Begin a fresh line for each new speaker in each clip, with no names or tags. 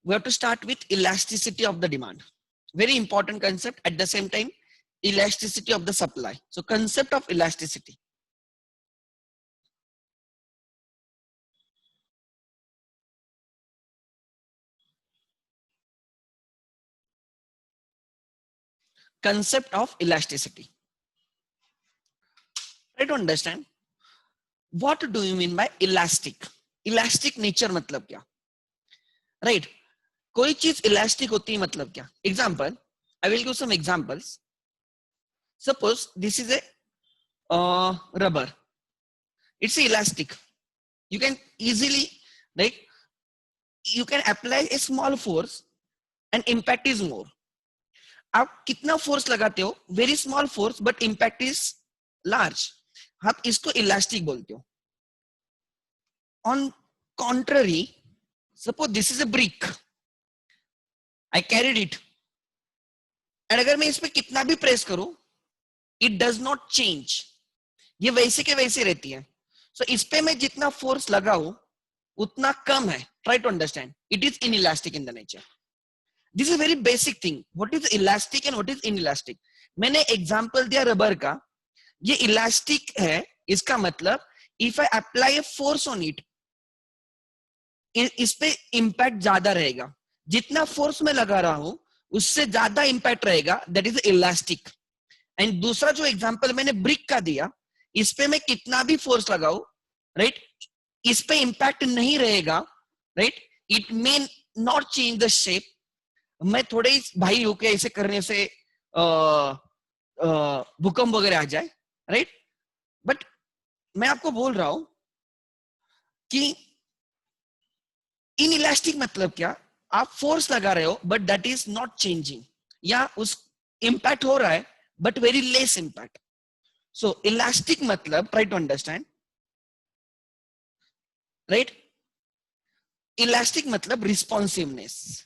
we have to start with elasticity of the demand. Very important concept. At the same time, elasticity of the supply. So concept of elasticity. Concept of elasticity. Try to understand. What do you mean by elastic? Elastic nature मतलब क्या? Right? कोई चीज elastic होती है मतलब क्या? Example, I will give some examples. Suppose this is a rubber. It's elastic. You can easily, like, you can apply a small force and impact is more. आप कितना फोर्स लगाते हो? Very small force but impact is large. आप इसको elastic बोलते हो. On contrary, suppose this is a brick. I carried it. And अगर मैं इस पे कितना भी प्रेस करूं, it does not change. ये वैसे के वैसे रहती है. So इस पे मैं जितना फोर्स लगाऊं उतना कम है. Try to understand. It is inelastic in the nature. This is a very basic thing. What is elastic and what is inelastic? मैंने एग्जांपल दिया रबर का. ये इलास्टिक है. इसका मतलब if I apply a force on it, इस पे impact ज्यादा रहेगा. जितना फोर्स में लगा रहा हूं उससे ज्यादा इम्पैक्ट रहेगा. That is elastic. एंड दूसरा जो एग्जांपल मैंने ब्रिक का दिया, इस पे मैं कितना भी फोर्स लगाऊं, राइट, इस पे इम्पैक्ट नहीं रहेगा. Right, it may not change the shape. मैं थोड़े ही भाई होके ऐसे करने से भूकंप वगैरह आ जाए. राइट, बट मैं आपको बोल रहा हूं कि इनइलास्टिक मतलब क्या? आप फोर्स लगा रहे हो but that is not changing, या उस इंपैक्ट हो रहा है but very less impact. So elastic मतलब, try to understand, right, elastic मतलब रिस्पॉन्सिवनेस.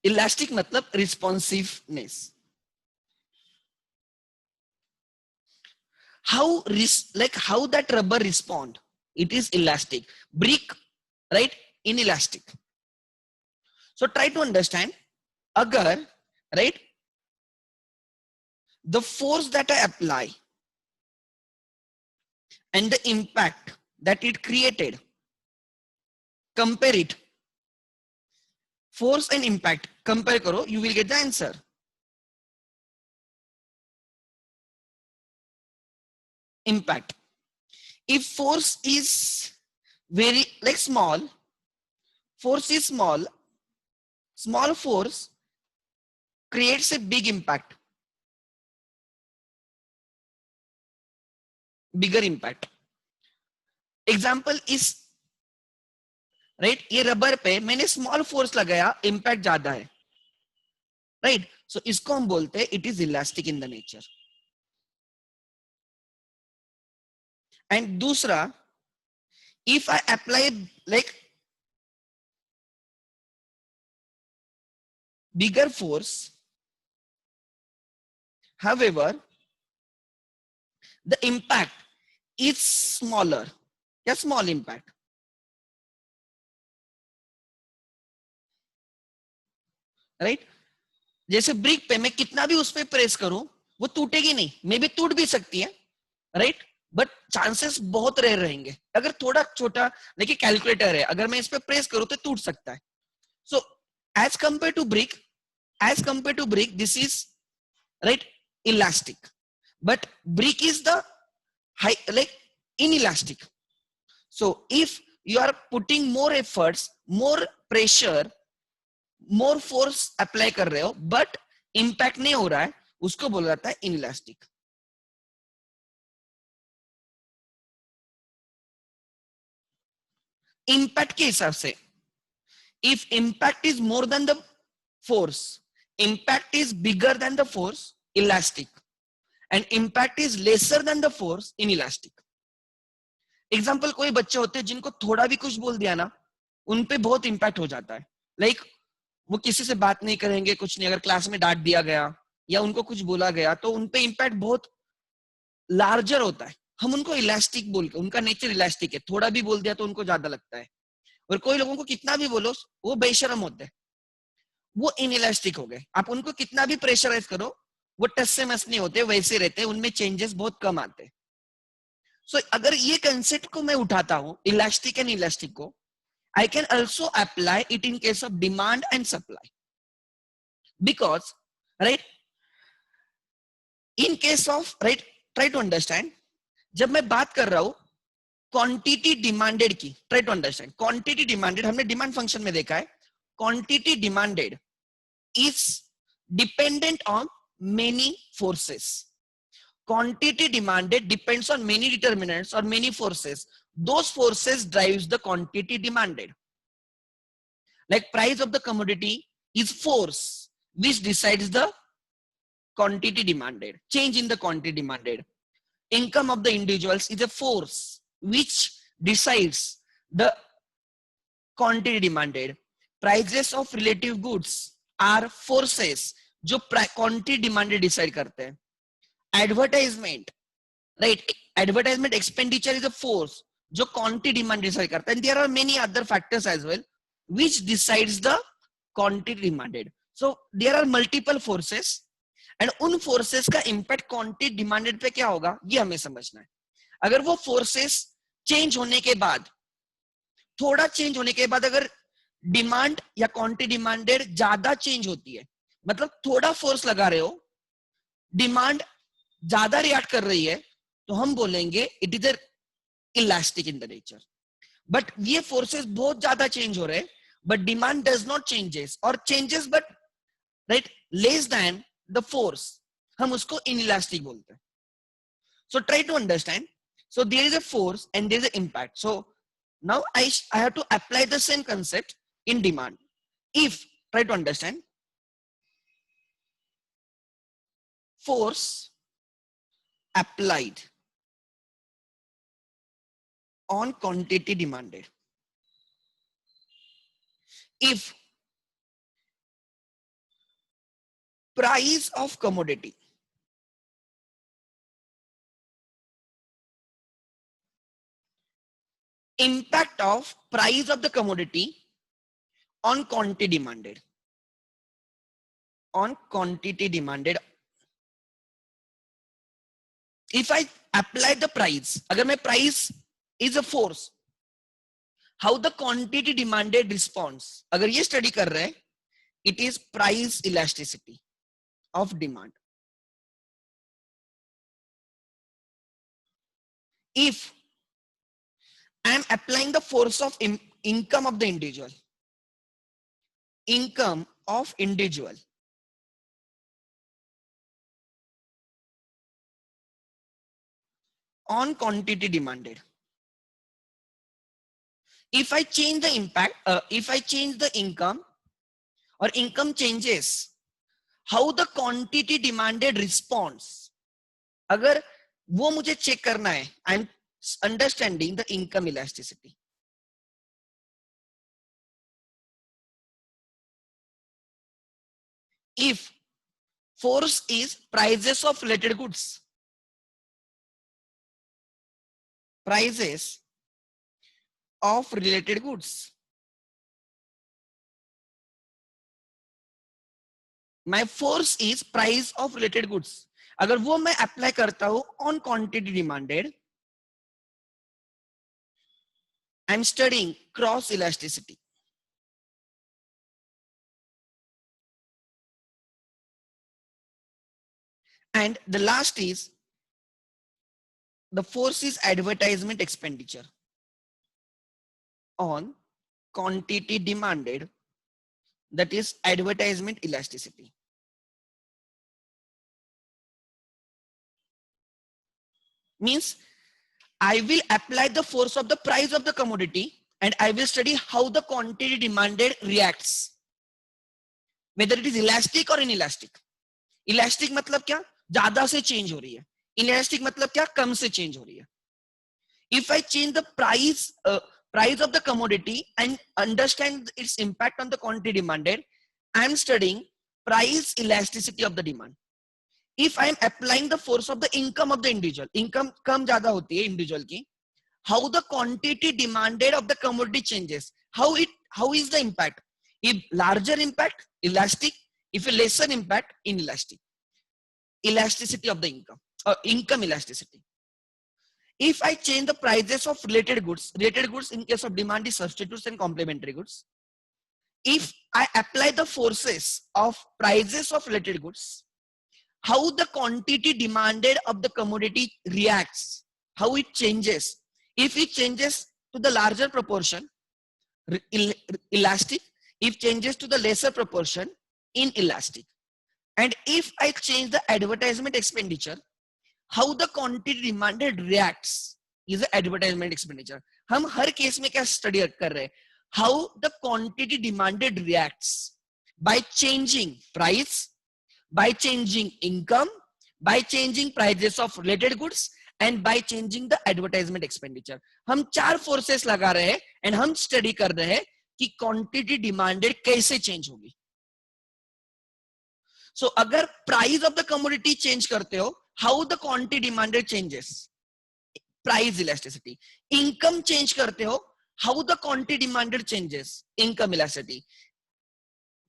इलास्टिक मतलब responsiveness. how that rubber respond, it is elastic. Brick, right, inelastic. So try to understand. Agar, right, the force that I apply and the impact that it created, compare it, force and impact, compare karo, you will get the answer. Impact. If force is very like small, force is small, small force creates a big impact, bigger impact. Example is, right, ये rubber पे मैंने small force लगाया, impact ज्यादा है. Right, सो इसको हम बोलते हैं it is elastic in the nature. And दूसरा, if I apply like bigger force, however the impact is smaller, या स्मॉल इम्पैक्ट. राइट, जैसे ब्रिक पे मैं कितना भी उस पे प्रेस करूं वो टूटेगी नहीं. मे भी टूट भी सकती है, राइट, बट चांसेस बहुत रेयर रहेंगे. अगर थोड़ा छोटा, देखिए कैलकुलेटर है, अगर मैं इस पे प्रेस करूं तो टूट सकता है. So as compare to brick this is, right, elastic. But brick is the high, like inelastic. So if you are putting more efforts, more pressure, more force apply कर रहे हो but impact नहीं हो रहा है, उसको बोला जाता है inelastic. impact के हिसाब से, if impact is more than the force, impact is bigger than the force, elastic, and impact is lesser than the force, inelastic. Example, कोई बच्चे होते हैं जिनको थोड़ा भी कुछ बोल दिया ना, उनपे बहुत इंपैक्ट हो जाता है. लाइक वो किसी से बात नहीं करेंगे, कुछ नहीं. अगर क्लास में डांट दिया गया या उनको कुछ बोला गया तो उनपे इंपैक्ट बहुत लार्जर होता है. हम उनको इलास्टिक बोल के, उनका नेचर इलास्टिक है, थोड़ा भी बोल दिया तो उनको ज्यादा लगता है, और कोई लोगों को कितना भी बोलो वो बेशरम होते हैं, वो इनइलास्टिक हो गए। आप उनको कितना भी प्रेशराइज करो वो टस से मस नहीं होते, वैसे रहते, उनमें चेंजेस बहुत कम आते। सो अगर ये कंसेप्ट को मैं उठाता हूं इलास्टिक एंड इलास्टिक को, I can also apply it in case of demand and supply. Because, right, in case of, right, try to understand, जब मैं बात कर रहा हूं क्वांटिटी डिमांडेड की, try to understand quantity demanded, हमने डिमांड फंक्शन में देखा है, quantity demanded is dependent on many forces. Quantity demanded depends on many determinants or many forces. Those forces drives the quantity demanded. Like price of the commodity is force which decides the quantity demanded, change in the quantity demanded. Income of the individuals is a force which decides the quantity demanded. Prices of relative goods are forces जो quantity demanded decide करते हैं. Advertisement, right? Advertisement expenditure is a force जो quantity demand decide करता है. And there are many other factors as well which decides the quantity demanded. So there are multiple forces and उन forces का impact quantity demanded पे क्या होगा ये हमें समझना है. अगर वो forces change होने के बाद, थोड़ा change होने के बाद अगर demand या quantity demanded ज्यादा change होती है, मतलब थोड़ा force लगा रहे हो, demand ज्यादा रिएक्ट कर रही है, तो हम बोलेंगे it is elastic in the nature. But ये फोर्सेस बहुत ज्यादा चेंज हो रहे हैं, but demand does not changes और changes but right less than the force, हम उसको इनइलास्टिक बोलते हैं. So try to understand. So there is a force and there is a impact. So now I have to apply the same concept in demand. If try to understand force applied on quantity demanded. If price of commodity impact of price of the commodity on quantity demanded, on quantity demanded, if I apply the price, अगर मैं price is a force, how the quantity demanded response, अगर ये study कर रहे हैं, it is price elasticity of demand. If I am applying the force of income of the individual, income of individual, on quantity demanded, if I change the impact, if I change the income or income changes, how the quantity demanded responds, अगर वो मुझे check करना है, I am understanding the income elasticity. If force is prices of related goods, prices of related goods, my force is price of related goods, अगर वो मैं apply करता हूं on quantity demanded, I am studying cross elasticity. And the last is the force is advertisement expenditure on quantity demanded, that is advertisement elasticity. Means I will apply the force of the price of the commodity and I will study how the quantity demanded reacts, whether it is elastic or inelastic. Elastic मतलब क्या, ज्यादा से change हो रही है. Inelastic मतलब क्या, कम से change हो रही है. If I change the price of the commodity and understand its impact on the quantity demanded, I am studying price elasticity of the demand. if I am applying the force of the income of the individual, income कम ज्यादा होती है individual की, how the quantity demanded of the commodity changes, how is the impact? If larger impact, elastic. If a lesser impact, inelastic. Elasticity of the income or income elasticity. If I change the prices of related goods in case of demand is substitutes and complementary goods. If I apply the forces of prices of related goods, how the quantity demanded of the commodity reacts, how it changes. If it changes to the larger proportion, elastic. If changes to the lesser proportion, inelastic. And if I change the advertisement expenditure, how the quantity demanded reacts is the advertisement expenditure. हम हर case में क्या study कर रहे हैं? How the quantity demanded reacts by changing price, by changing income, by changing prices of related goods, and by changing the advertisement expenditure. हम चार forces लगा रहे हैं and हम study कर रहे हैं कि quantity demanded कैसे change होगी. So अगर price of the commodity change करते हो, how the quantity demanded changes? Price elasticity. Income change करते हो, how the quantity demanded changes? Income elasticity.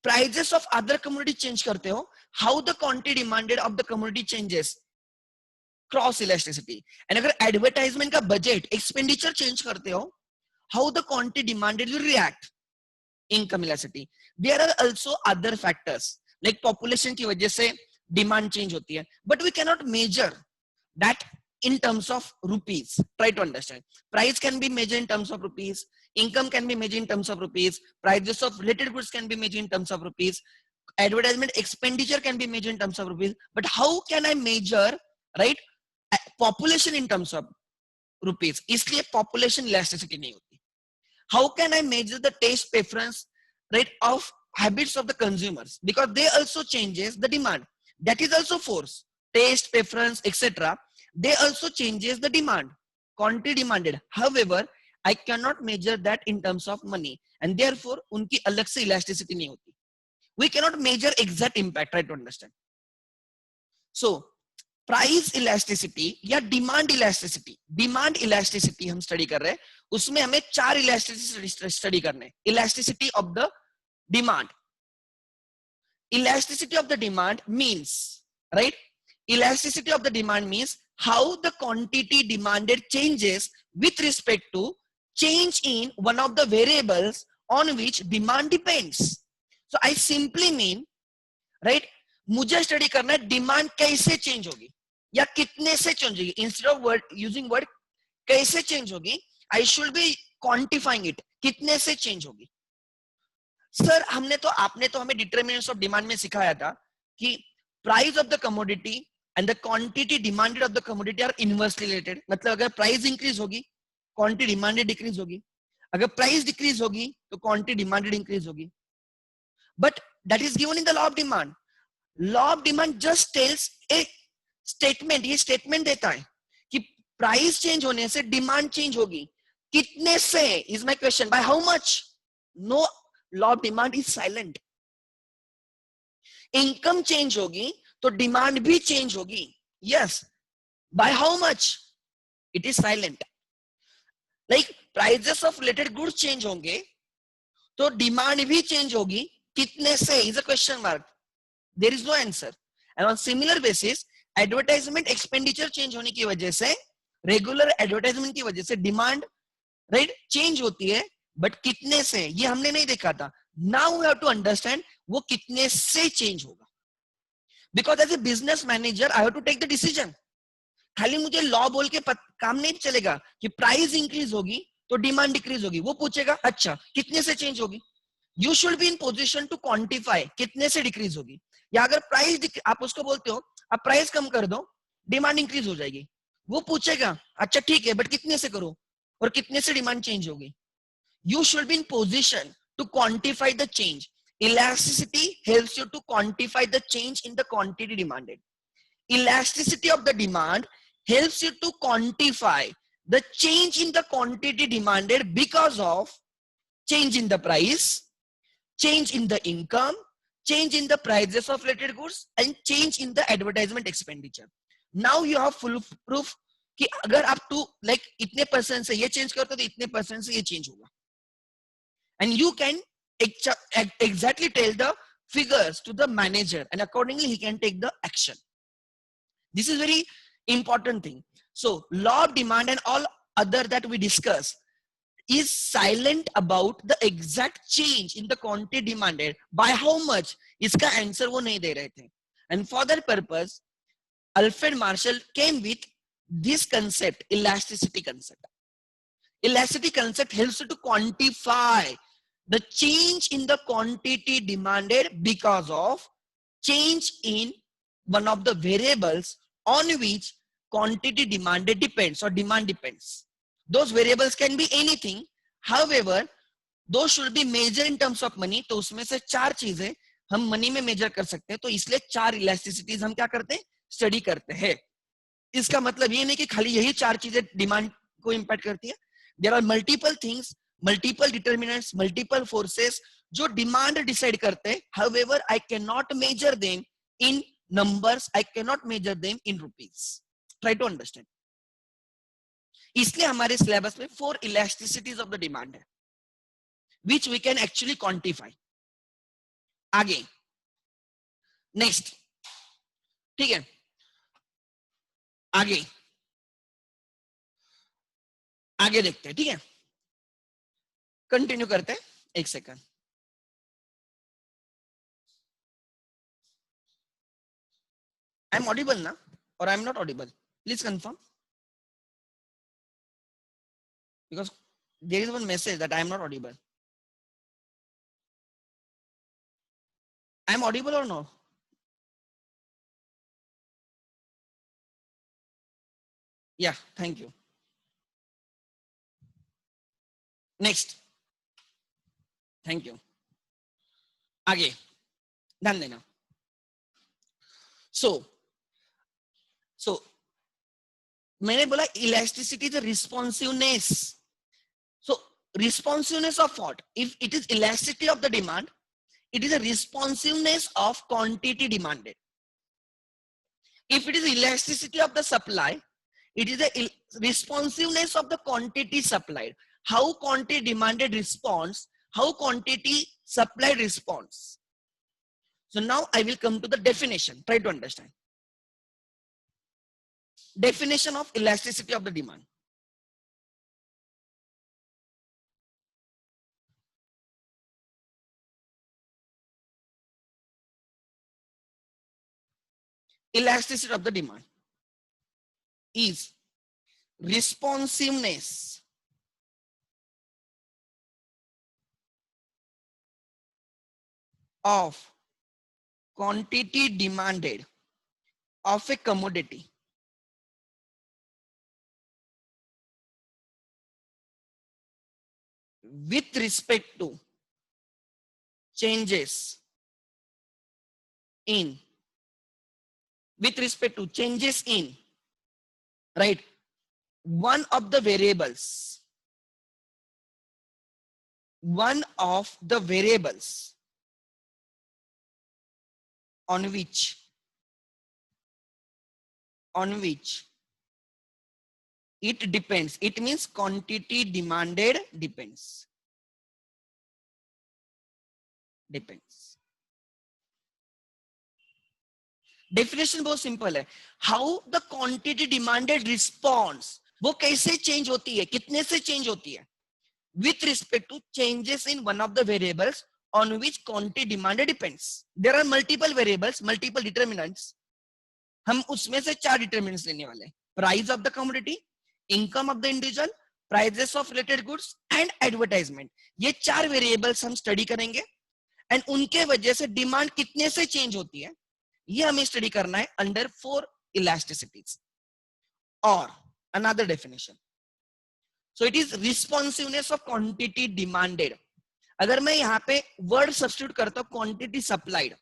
Prices of other commodity change करते हो, how the quantity demanded of the commodity changes? Cross elasticity. And अगर advertisement का budget expenditure change करते हो, how the quantity demanded will react? Income elasticity. There are also other factors like population की वजह से demand change होती है, but we cannot measure that in terms of rupees. Try to understand. Price can be measured in terms of rupees. Income can be measured in terms of rupees. Prices of related goods can be measured in terms of rupees. Advertisement expenditure can be measured in terms of rupees. But how can I measure, right, population in terms of rupees? इसलिए population elasticity नहीं होती. How can I measure the taste preference, right, of habits of the consumers? Because they also changes the demand. That is also force. Taste preference, etc. They also changes the demand, quantity demanded. However, I cannot measure that in terms of money, and therefore उनकी अलग से elasticity नहीं होती. We cannot measure exact impact. Try to understand. So price elasticity या demand elasticity. Demand elasticity हम study कर रहे हैं. उसमें हमें चार elasticity study करने हैं. Elasticity of the demand. Elasticity of the demand means, right? Elasticity of the demand means how the quantity demanded changes with respect to change in one of the variables on which demand depends. So I simply mean, right, मुझे study करना है demand कैसे change होगी या कितने से change होगी. Instead of word using word कैसे चेंज होगी, I should be quantifying it. कितने से चेंज होगी. सर आपने तो हमें डिटरमिनेंट्स ऑफ डिमांड में सिखाया था कि price of the commodity and the quantity demanded of the commodity are inversely related. मतलब अगर प्राइस इंक्रीज होगी, क्वांटिटी डिमांडेड डिक्रीज होगी. अगर प्राइस डिक्रीज होगी तो क्वांटिटी डिमांडेड इंक्रीज होगी. But that is given in the law of demand. Law of demand just tales A statement. ये statement देता है कि प्राइस चेंज होने से डिमांड चेंज होगी. कितने से is my question. By how much? No, law of demand is silent. Income change होगी तो डिमांड भी चेंज होगी. Yes, by how much? It is silent. Like prices of related goods change होंगे तो demand भी चेंज होगी. कितने से is a question mark. There is no answer. And on similar basis advertisement expenditure change होने की वजह से, रेगुलर एडवर्टाइजमेंट की वजह से डिमांड, राइट, चेंज होती है. बट कितने से ये हमने नहीं देखा था. Now we have to understand वो कितने से चेंज होगा. Because as a business manager, I have to take the decision. खाली मुझे लॉ बोल के काम नहीं चलेगा कि प्राइस इंक्रीज होगी तो डिमांड डिक्रीज होगी. वो पूछेगा अच्छा कितने से चेंज होगी. You should be in position to quantify कितने से डिक्रीज होगी. या अगर प्राइस आप उसको बोलते हो आप प्राइस कम कर दो, डिमांड इंक्रीज हो जाएगी. वो पूछेगा अच्छा ठीक है बट कितने से करो और कितने से डिमांड चेंज होगी. You should be in position to quantify the change. Elasticity helps you to quantify the change in the quantity demanded. Elasticity of the demand helps you to quantify the change in the quantity demanded because of change in the price, change in the income, change in the prices of related goods and change in the advertisement expenditure. Now you have full proof कि अगर आप to like इतने percent से ये change करते हो तो इतने परसेंट से ये चेंज होगा, and you can exactly tell the figures to the manager and accordingly he can take the action. This is very important thing. So law of demand and all other that we discuss is silent about the exact change in the quantity demanded by how much. इसका answer वो नहीं दे रहे थे, and for that purpose Alfred Marshall came with this concept, elasticity concept. Elasticity concept helps you to quantify the change in the quantity demanded because of change in one of the variables on which quantity demanded depends or demand depends. Those variables can be anything, however those should be measured in terms of money. तो उसमें से चार चीजें हम money में major कर सकते हैं, तो इसलिए चार इलास्टिसिटीज हम क्या करते हैं, स्टडी करते हैं. इसका मतलब ये नहीं कि खाली यही चार चीजें डिमांड को इंपैक्ट करती है. There are multiple things, multiple determinants, multiple forces जो डिमांड डिसाइड करते हैं. However I can not measure them in numbers, I can not measure them in rupees. Try to understand. इसलिए हमारे सिलेबस में 4 elasticities of the demand है which we can actually quantify. आगे next, ठीक है, आगे आगे देखते हैं. ठीक है, कंटिन्यू करते हैं. एक सेकंड. आई एम ऑडिबल ना, और I am not Audible? Please confirm, because there is one message that I am not audible. I am audible or no? Yeah, thank you. Next. Thank you. आगे ध्यान देना. So मैंने बोला elasticity is a responsiveness. So responsiveness of what? If it is elasticity of the demand, it is a responsiveness of quantity demanded. If it is elasticity of the supply, it is a responsiveness of the quantity supplied. How quantity demanded responds, how quantity supplied responds. So now I will come to the definition. Try to understand. Definition of elasticity of the demand. Elasticity of the demand is responsiveness of quantity demanded of a commodity with respect to changes in right, one of the variables on which it depends. It means quantity demanded depends. Definition बहुत simple है. How the quantity demanded responds, वो कैसे change होती है, कितने से change होती है, with respect to changes in one of the variables on which quantity demanded depends. There are multiple variables, multiple determinants. हम उसमें से 4 determinants लेने वाले हैं. Price of the commodity, income of the individual, prices of related goods and advertisement. ये 4 variables हम study करेंगे and उनके वजह से डिमांड कितने से चेंज होती है ये हमें स्टडी करना है under 4 elasticities. Or another definition, so it is responsiveness of quantity demanded. अगर मैं यहाँ पे वर्ड सब्स्टिट्यूट करता हूँ quantity supplied,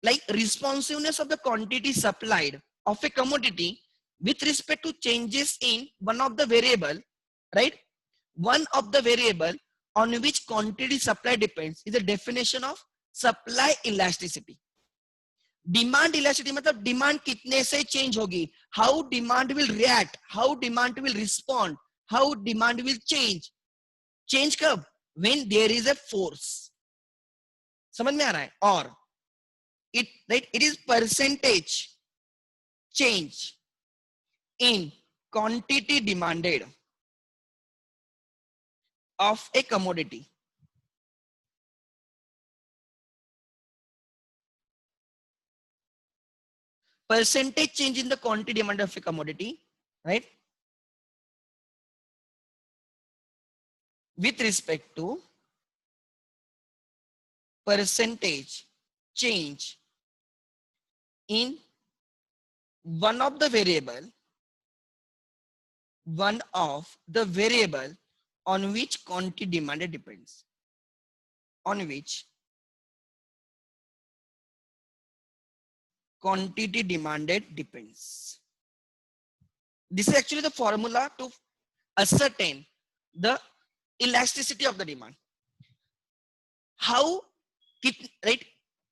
like responsiveness of the quantity supplied of a commodity with respect to changes in one of the variable, right, one of the variable on which quantity supply depends is a definition of supply elasticity. Demand elasticity मतलब demand कितने से change होगी, how demand will react, how demand will respond, how demand will change. Change कब, when there is a force. समझ में आ रहा है. और it right, it is percentage change in quantity demanded of a commodity. Percentage change in the quantity demanded of a commodity, right? With respect to percentage change in one of the variable on which quantity demanded depends. On which quantity demanded depends. This is actually the formula to ascertain the elasticity of the demand. How, right?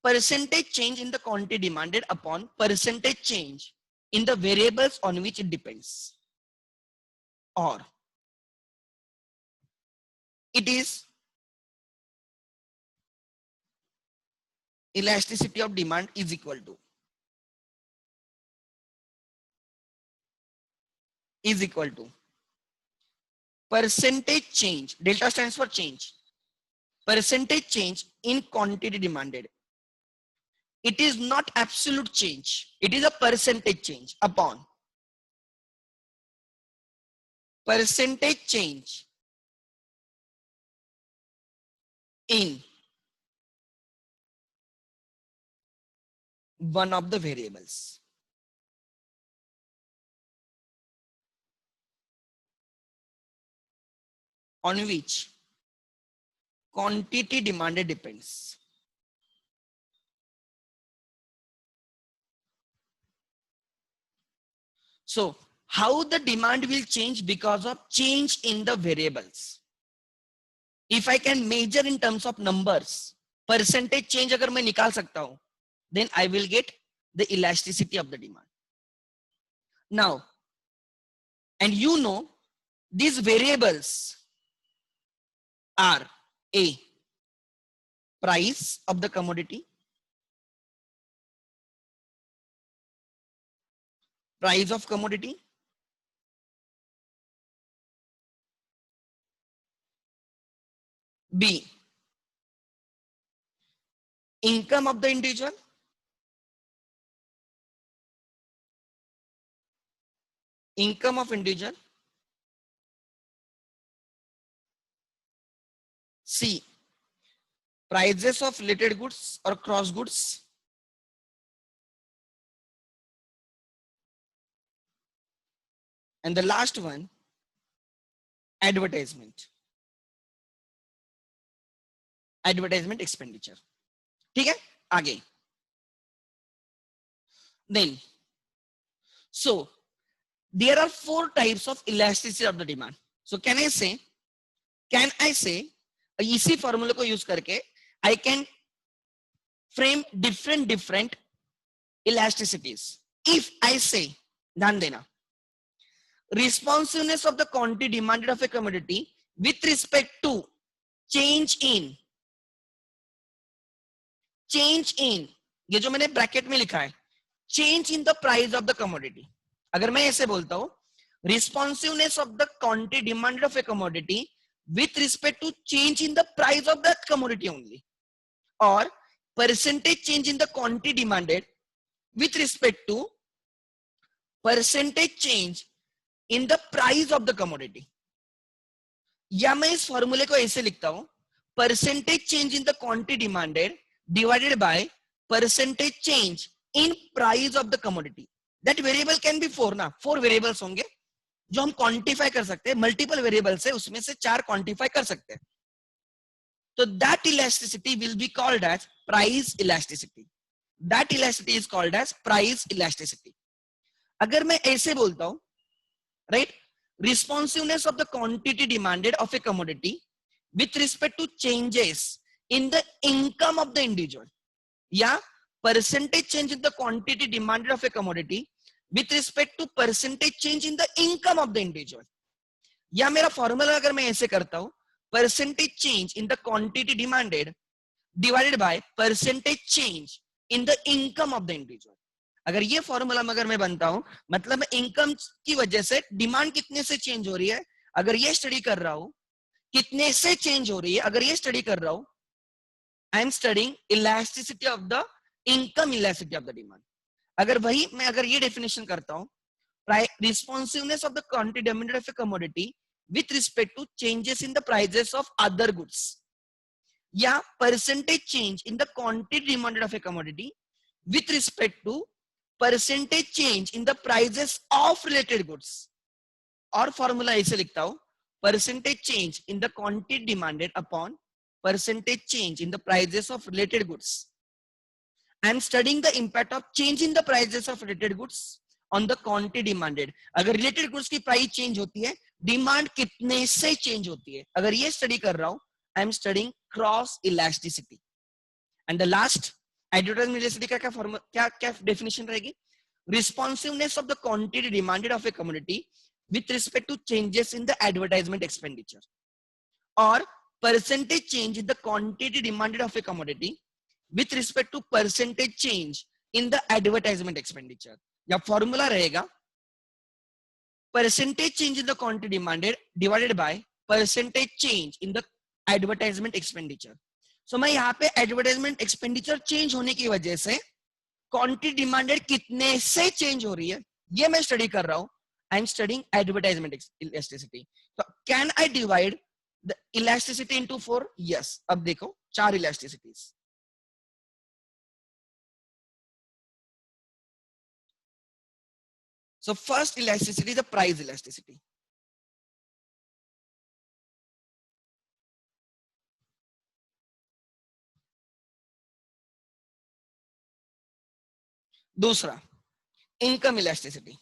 Percentage change in the quantity demanded upon percentage change in the variables on which it depends. Or it is elasticity of demand is equal to percentage change, delta stands for change, percentage change in quantity demanded. It is not absolute change, it is a percentage change upon percentage change in one of the variables. On which quantity demanded depends. So how the demand will change because of change in the variables. If I can measure in terms of numbers, percentage change अगर मैं निकाल सकता हूं, then I will get the elasticity of the demand. Now, and you know, these variables are A, price of the commodity, price of commodity, B, income of the individual, income of individual, C, prices of related goods or cross goods, and the last one, advertisement, advertisement expenditure. ठीक है, आगे. Then, so there are 4 types of elasticity of the demand. So can I say इसी फॉर्मूले को use करके I can frame different elasticities. If I say, ध्यान देना, responsiveness of the quantity demanded of a commodity with respect to change in, ये जो मैंने bracket में लिखा है, change in the price of the commodity. अगर मैं ऐसे बोलता हूं, responsiveness of the quantity demanded of a commodity with respect to change in the price of that commodity only, or percentage change in the quantity demanded with respect to percentage change in the price of the commodity. या मैं इस फॉर्मूले को ऐसे लिखता हूं, percentage change in the quantity demanded divided by percentage change in price of the commodity. That variable can be 4 ना, 4 variables होंगे जो हम क्वांटिफाई कर सकते हैं, मल्टीपल वेरिएबल्स है, उसमें से 4 क्वांटिफाई कर सकते हैं. तो that elasticity will be called as price elasticity. That elasticity is called as price elasticity. अगर मैं ऐसे बोलता हूं, right, responsiveness of the quantity demanded of a commodity with respect to changes in the income of the individual, या percentage change in the quantity demanded of a commodity with respect to percentage change in the income of the individual. या मेरा formula अगर मैं ऐसे करता हूं, percentage change in the quantity demanded divided by percentage change in the income of the individual. अगर ये formula अगर मैं बनता हूं, मतलब मैं इनकम की वजह से डिमांड कितने से चेंज हो रही है, अगर ये स्टडी कर रहा हूं, कितने से चेंज हो रही है, अगर ये स्टडी कर रहा हूं, I am studying elasticity of the income, elasticity of the demand. अगर वही मैं अगर ये डेफिनेशन करता हूं, responsiveness of the quantity demanded of a commodity with respect to changes in the prices of other goods, या percentage change in the quantity demanded of a commodity with respect to percentage change in the prices of related goods. और formula ऐसे लिखता हूं, percentage change in the quantity demanded upon percentage change in the prices of related goods. I am studying the impact of change in the prices of related goods on the quantity demanded. अगर related goods की price change होती है, demand कितने से change होती है, अगर ये स्टडी कर रहा हूं, I am studying cross elasticity. And the last advertisement elasticity का क्या डेफिनेशन रहेगी, responsiveness of the quantity demanded of a commodity with respect to changes in the advertisement expenditure, or percentage change in the quantity demanded of a commodity with respect to percentage change in the advertisement expenditure. या formula रहेगा percentage change in the quantity demanded divided by percentage change in the advertisement expenditure. So मैं यहाँ पे advertisement expenditure change होने की वजह से quantity demanded कितने से change हो रही है, ये मैं स्टडी कर रहा हूँ. I am studying advertisement elasticity. So can I divide the elasticity into 4? Yes. अब देखो 4 elasticities. So first elasticity is the price elasticity. दूसरा income elasticity.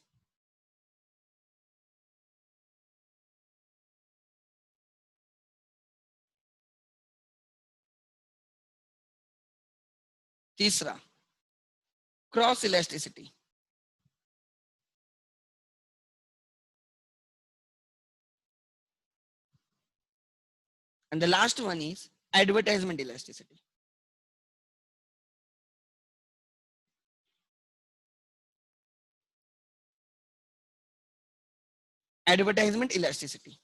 तीसरा cross elasticity. And the last one is advertisement elasticity. Advertisement elasticity.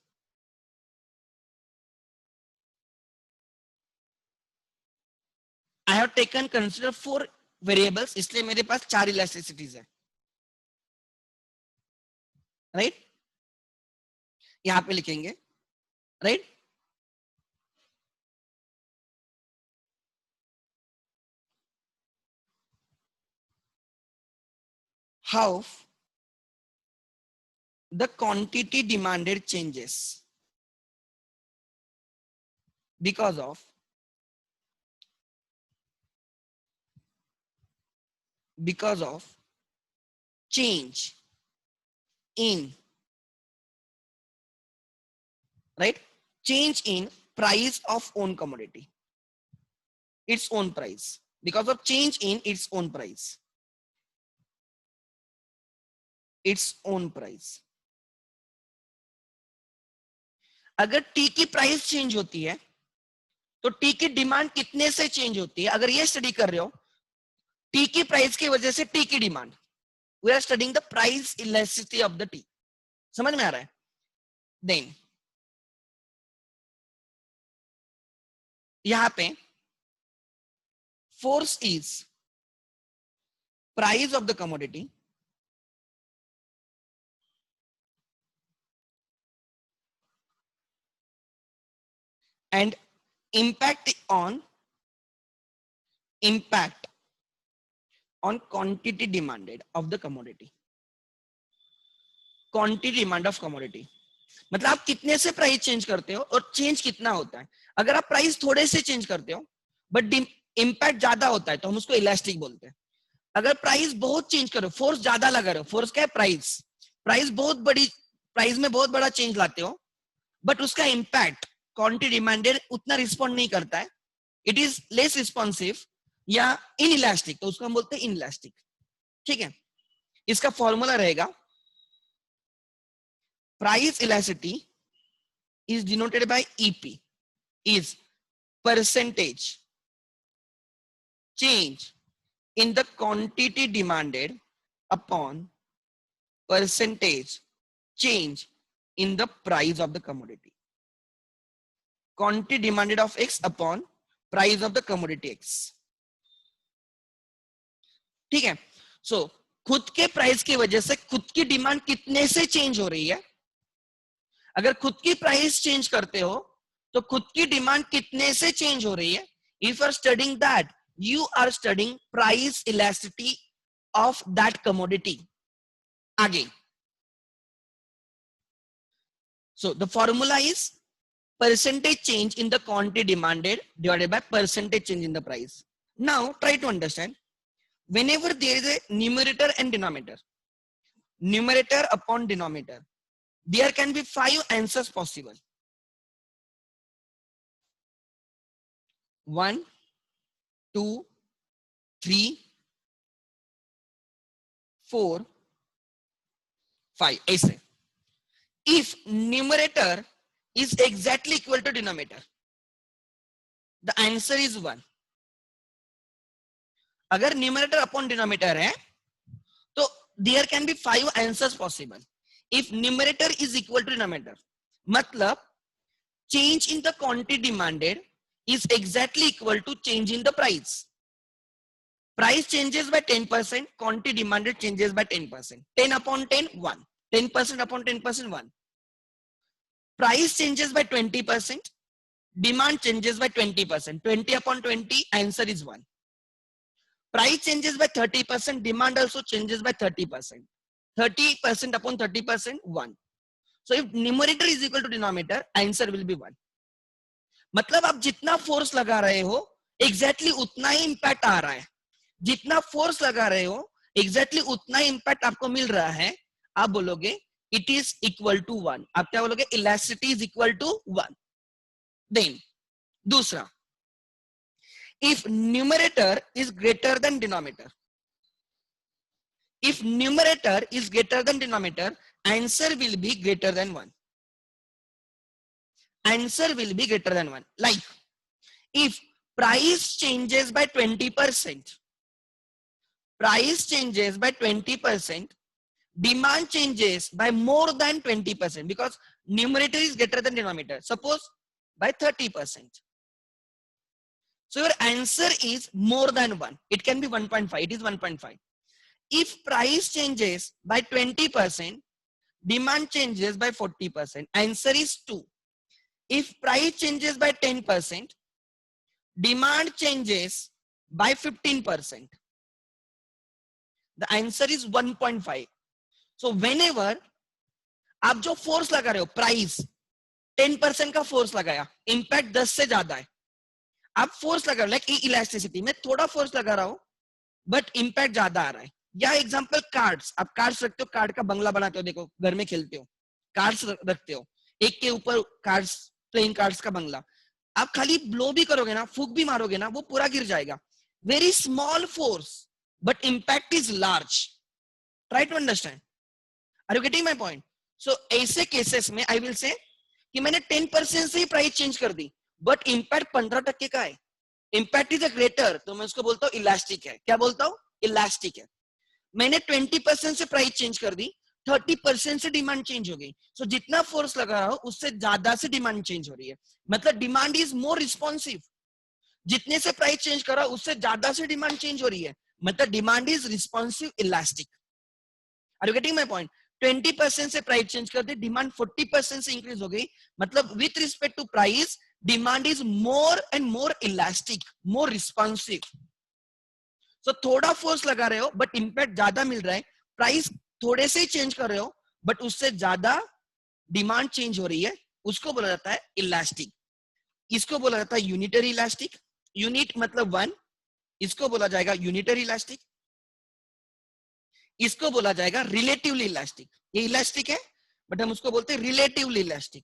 I have taken consider 4 variables, इसलिए मेरे पास 4 elasticities है, right? यहां पे लिखेंगे, right? How the quantity demanded changes because of change in, right, change in price of own commodity, its own price, because of change in its own price, its own price. अगर T की price change होती है तो T की demand कितने से change होती है, अगर ये स्टडी कर रहे हो, टी की प्राइस की वजह से टी की demand, we are studying the price elasticity of the tea. समझ में आ रहा है? देन यहां पे force is price of the commodity and impact on quantity demanded of the commodity. Quantity demand of commodity मतलब आप कितने से प्राइस चेंज करते हो और चेंज कितना होता है. अगर आप प्राइस थोड़े से चेंज करते हो बट इंपैक्ट ज्यादा होता है तो हम उसको इलास्टिक बोलते हैं. अगर प्राइस बहुत चेंज करो, फोर्स ज्यादा लगा रहे हो, फोर्स क्या है, प्राइस बहुत बड़ी, प्राइस में बहुत बड़ा चेंज लाते हो बट उसका इंपैक्ट क्वांटिटी डिमांडेड उतना रिस्पॉन्ड नहीं करता है, इट इज लेस रिस्पॉन्सिव या इनइलास्टिक, तो उसको हम बोलते हैं इनइलास्टिक। ठीक है, इसका फॉर्मूला रहेगा price elasticity is denoted by EP, is percentage change in the quantity demanded upon percentage change in the price of the commodity. Quantity demanded of X upon price of the commodity X. ठीक है, so खुद के price की वजह से खुद की demand कितने से चेंज हो रही है। अगर खुद की प्राइस चेंज करते हो तो खुद की डिमांड कितने से चेंज हो रही है। If you are studying that, you are studying price elasticity of that commodity. आगे, so the formula is percentage change in the quantity demanded divided by percentage change in the price. Now try to understand, whenever there is a numerator and denominator, numerator upon denominator, there can be 5 answers possible. 1, 2, 3, 4, 5 ऐसे। If numerator is exactly equal to denominator, the answer is 1. अगर numerator upon denominator है तो there can be 5 answers possible. If numerator is equal to denominator, मतलब change in the quantity demanded is exactly equal to change in the price. Price changes by 10%, quantity demanded changes by 10%. 10 upon 10, 1. 10% upon 10%, 1. Price changes by 20%, demand changes by 20%. 20 upon 20, answer is 1. Price changes by 30%, demand also changes by 30%. 30% upon 30%, 1. So if numerator is equal to denominator, answer will be 1. मतलब आप जितना force लगा रहे हो exactly उतना ही impact आ रहा है। जितना फोर्स लगा रहे हो एग्जैक्टली उतना ही इंपैक्ट आपको मिल रहा है। आप बोलोगे इट इज इक्वल टू 1। आप क्या बोलोगे? Elasticity is equal to 1। Then दूसरा, if numerator is greater than denominator, if numerator is greater than denominator, answer will be greater than 1. Answer will be greater than 1. Like if price changes by 20%, price changes by 20%, demand changes by more than 20% because numerator is greater than denominator. Suppose by 30%. So your answer is more than 1. It can be 1.5. It is 1.5. If price changes by 20%, demand changes by 40%. Answer is 2. If price changes by 10%, demand changes by 15%. The answer is 1.5. So whenever आप जो force लगा रहे हो, price 10% का force लगाया, impact 10 से ज्यादा है। आप फोर्स लगा रहे हो, लाइक इलास्टिसिटी में थोड़ा फोर्स लगा रहा हो बट इंपैक्ट ज्यादा आ रहा है। या एग्जांपल कार्ड्स, आप कार्ड्स रखते हो, कार्ड का बंगला बनाते हो, देखो घर में खेलते हो, कार्ड्स रखते हो, एक के ऊपर कार्ड्स, प्लेइंग कार्ड्स का बंगला। आप खाली ब्लो भी करोगे ना, फूक भी मारोगे ना, वो पूरा गिर जाएगा। Very small force but impact is large. Try to understand, are you getting my point? So ऐसे केसेस में आई विल से कि मैंने 10% से ही प्राइस चेंज कर दी बट इंपैक्ट 15% का है, इंपैक्ट इज अ ग्रेटर, तो मैं उसको बोलता हूं इलास्टिक है। क्या बोलता हूं? इलास्टिक है। मैंने 20% से प्राइस चेंज कर दी, 30% से डिमांड चेंज हो गई। सो जितना फोर्स लगा रहा हो उससे ज्यादा से डिमांड चेंज हो रही है, मतलब डिमांड इज मोर रिस्पॉन्सिव। जितने से प्राइस चेंज करा उससे ज्यादा से डिमांड चेंज हो रही है, मतलब demand is responsive elastic. Are you getting my point? 20% से प्राइस चेंज कर दी, डिमांड 40% से इंक्रीज हो गई, मतलब with respect to price demand is more and more elastic, more responsive. So थोड़ा फोर्स लगा रहे हो बट इंपैक्ट ज्यादा मिल रहा है, प्राइस थोड़े से ही चेंज कर रहे हो बट उससे ज्यादा डिमांड चेंज हो रही है, उसको बोला जाता है इलास्टिक। इसको बोला जाता है यूनिटरी इलास्टिक, यूनिट मतलब 1, इसको बोला जाएगा यूनिटरी इलास्टिक, इसको बोला जाएगा रिलेटिवली इलास्टिक। ये इलास्टिक है बट हम उसको बोलते हैं relatively elastic.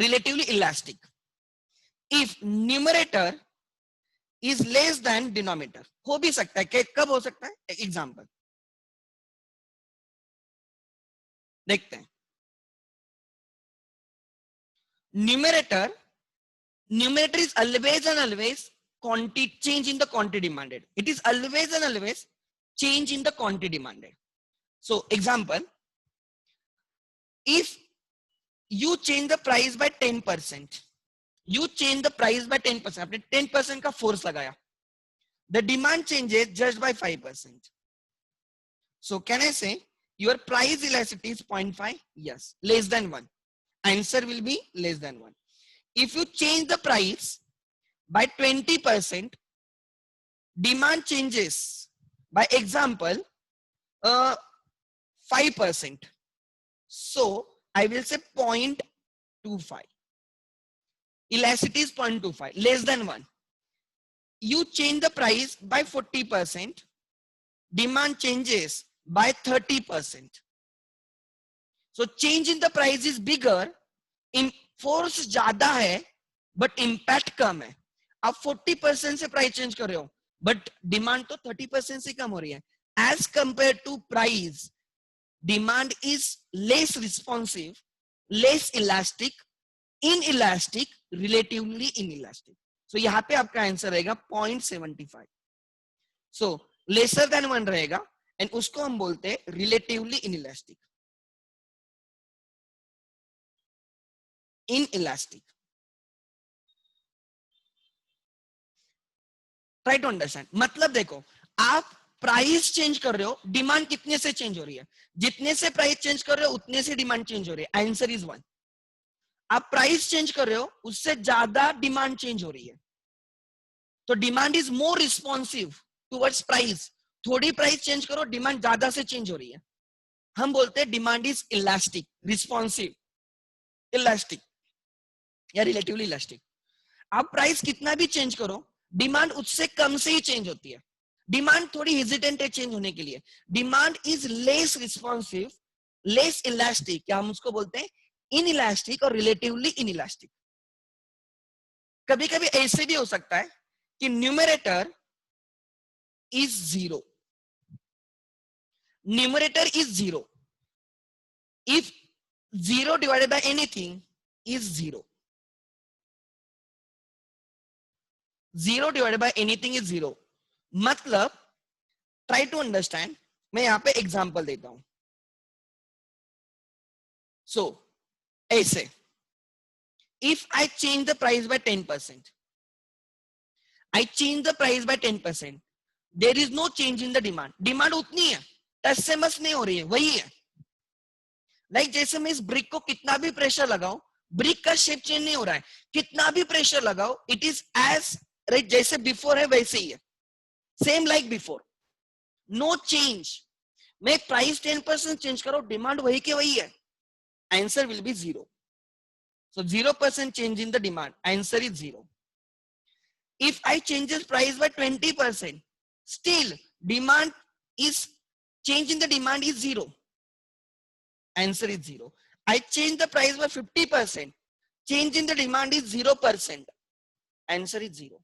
relatively elastic if numerator is less than denominator. हो भी सकता है, कब हो सकता है? एग्जांपल देखते हैं. Numerator is always and always quantity change in the quantity demanded. It is always and always change in the quantity demanded. So example, if you change the price by 10%, you change the price by 10%, आपने 10% का force लगाया, the demand changes just by 5%. So can I say your price elasticity is 0.5? Yes, less than 1. Answer will be less than 1. If you change the price by 20%, demand changes by example 5%. So I will say 0.25. Elasticity is 0.25, less than 1. You change the price by 40%, demand changes by 30%. So change in the price is bigger, in force ज्यादा है but impact कम है. आप 40% से price change कर रहे हो but demand तो 30% से कम हो रही है. As compared to price, demand is less responsive, less elastic, inelastic, relatively inelastic. So यहाँ पे आपका आंसर रहेगा 0.75. So lesser than 1 रहेगा and उसको हम बोलते हैं relatively inelastic. Inelastic. Try to understand. मतलब देखो, आप प्राइस चेंज कर रहे हो, डिमांड कितने से चेंज हो रही है? जितने से प्राइस चेंज कर रहे हो उतने से डिमांड चेंज हो रही है. Answer is 1. आप प्राइस चेंज कर रहे हो, उससे ज्यादा डिमांड चेंज हो रही है. तो demand is more responsive towards price. थोड़ी प्राइस चेंज करो, डिमांड ज्यादा से चेंज हो रही है. हम बोलते हैं demand is elastic, responsive, elastic या रिलेटिवली इलास्टिक. आप प्राइस कितना भी चेंज करो, डिमांड उससे कम से ही चेंज होती है. डिमांड थोड़ी हेजिटेंट है चेंज होने के लिए. Demand is less responsive, less elastic, या हम उसको बोलते हैं इनइलास्टिक और रिलेटिवली इनइलास्टिक. कभी कभी ऐसे भी हो सकता है कि numerator is 0. Numerator is 0. If 0 divided by anything is 0. 0 divided by anything is 0. मतलब ट्राई टू अंडरस्टैंड. मैं यहां पे एग्जांपल देता हूं. सो ऐसे, if I change the price by 10%, I change the price by 10%. There is no change in the demand. Demand उतनी है, touch से मस नहीं हो रही है, वही है. लाइक जैसे मैं इस ब्रिक को कितना भी प्रेशर लगाऊं, ब्रिक का शेप चेंज नहीं हो रहा है. कितना भी प्रेशर लगाओ, इट इज एज राइट जैसे बिफोर है वैसे ही है. Same like before, no change. मैं प्राइस 10% चेंज करो, डिमांड वही के वही है. Answer will be 0. So 0% change in the demand. Answer is 0. If I change the price by 20%, still demand is change in the demand is 0. Answer is 0. I change the price by 50%, change in the demand is 0%. Answer is 0.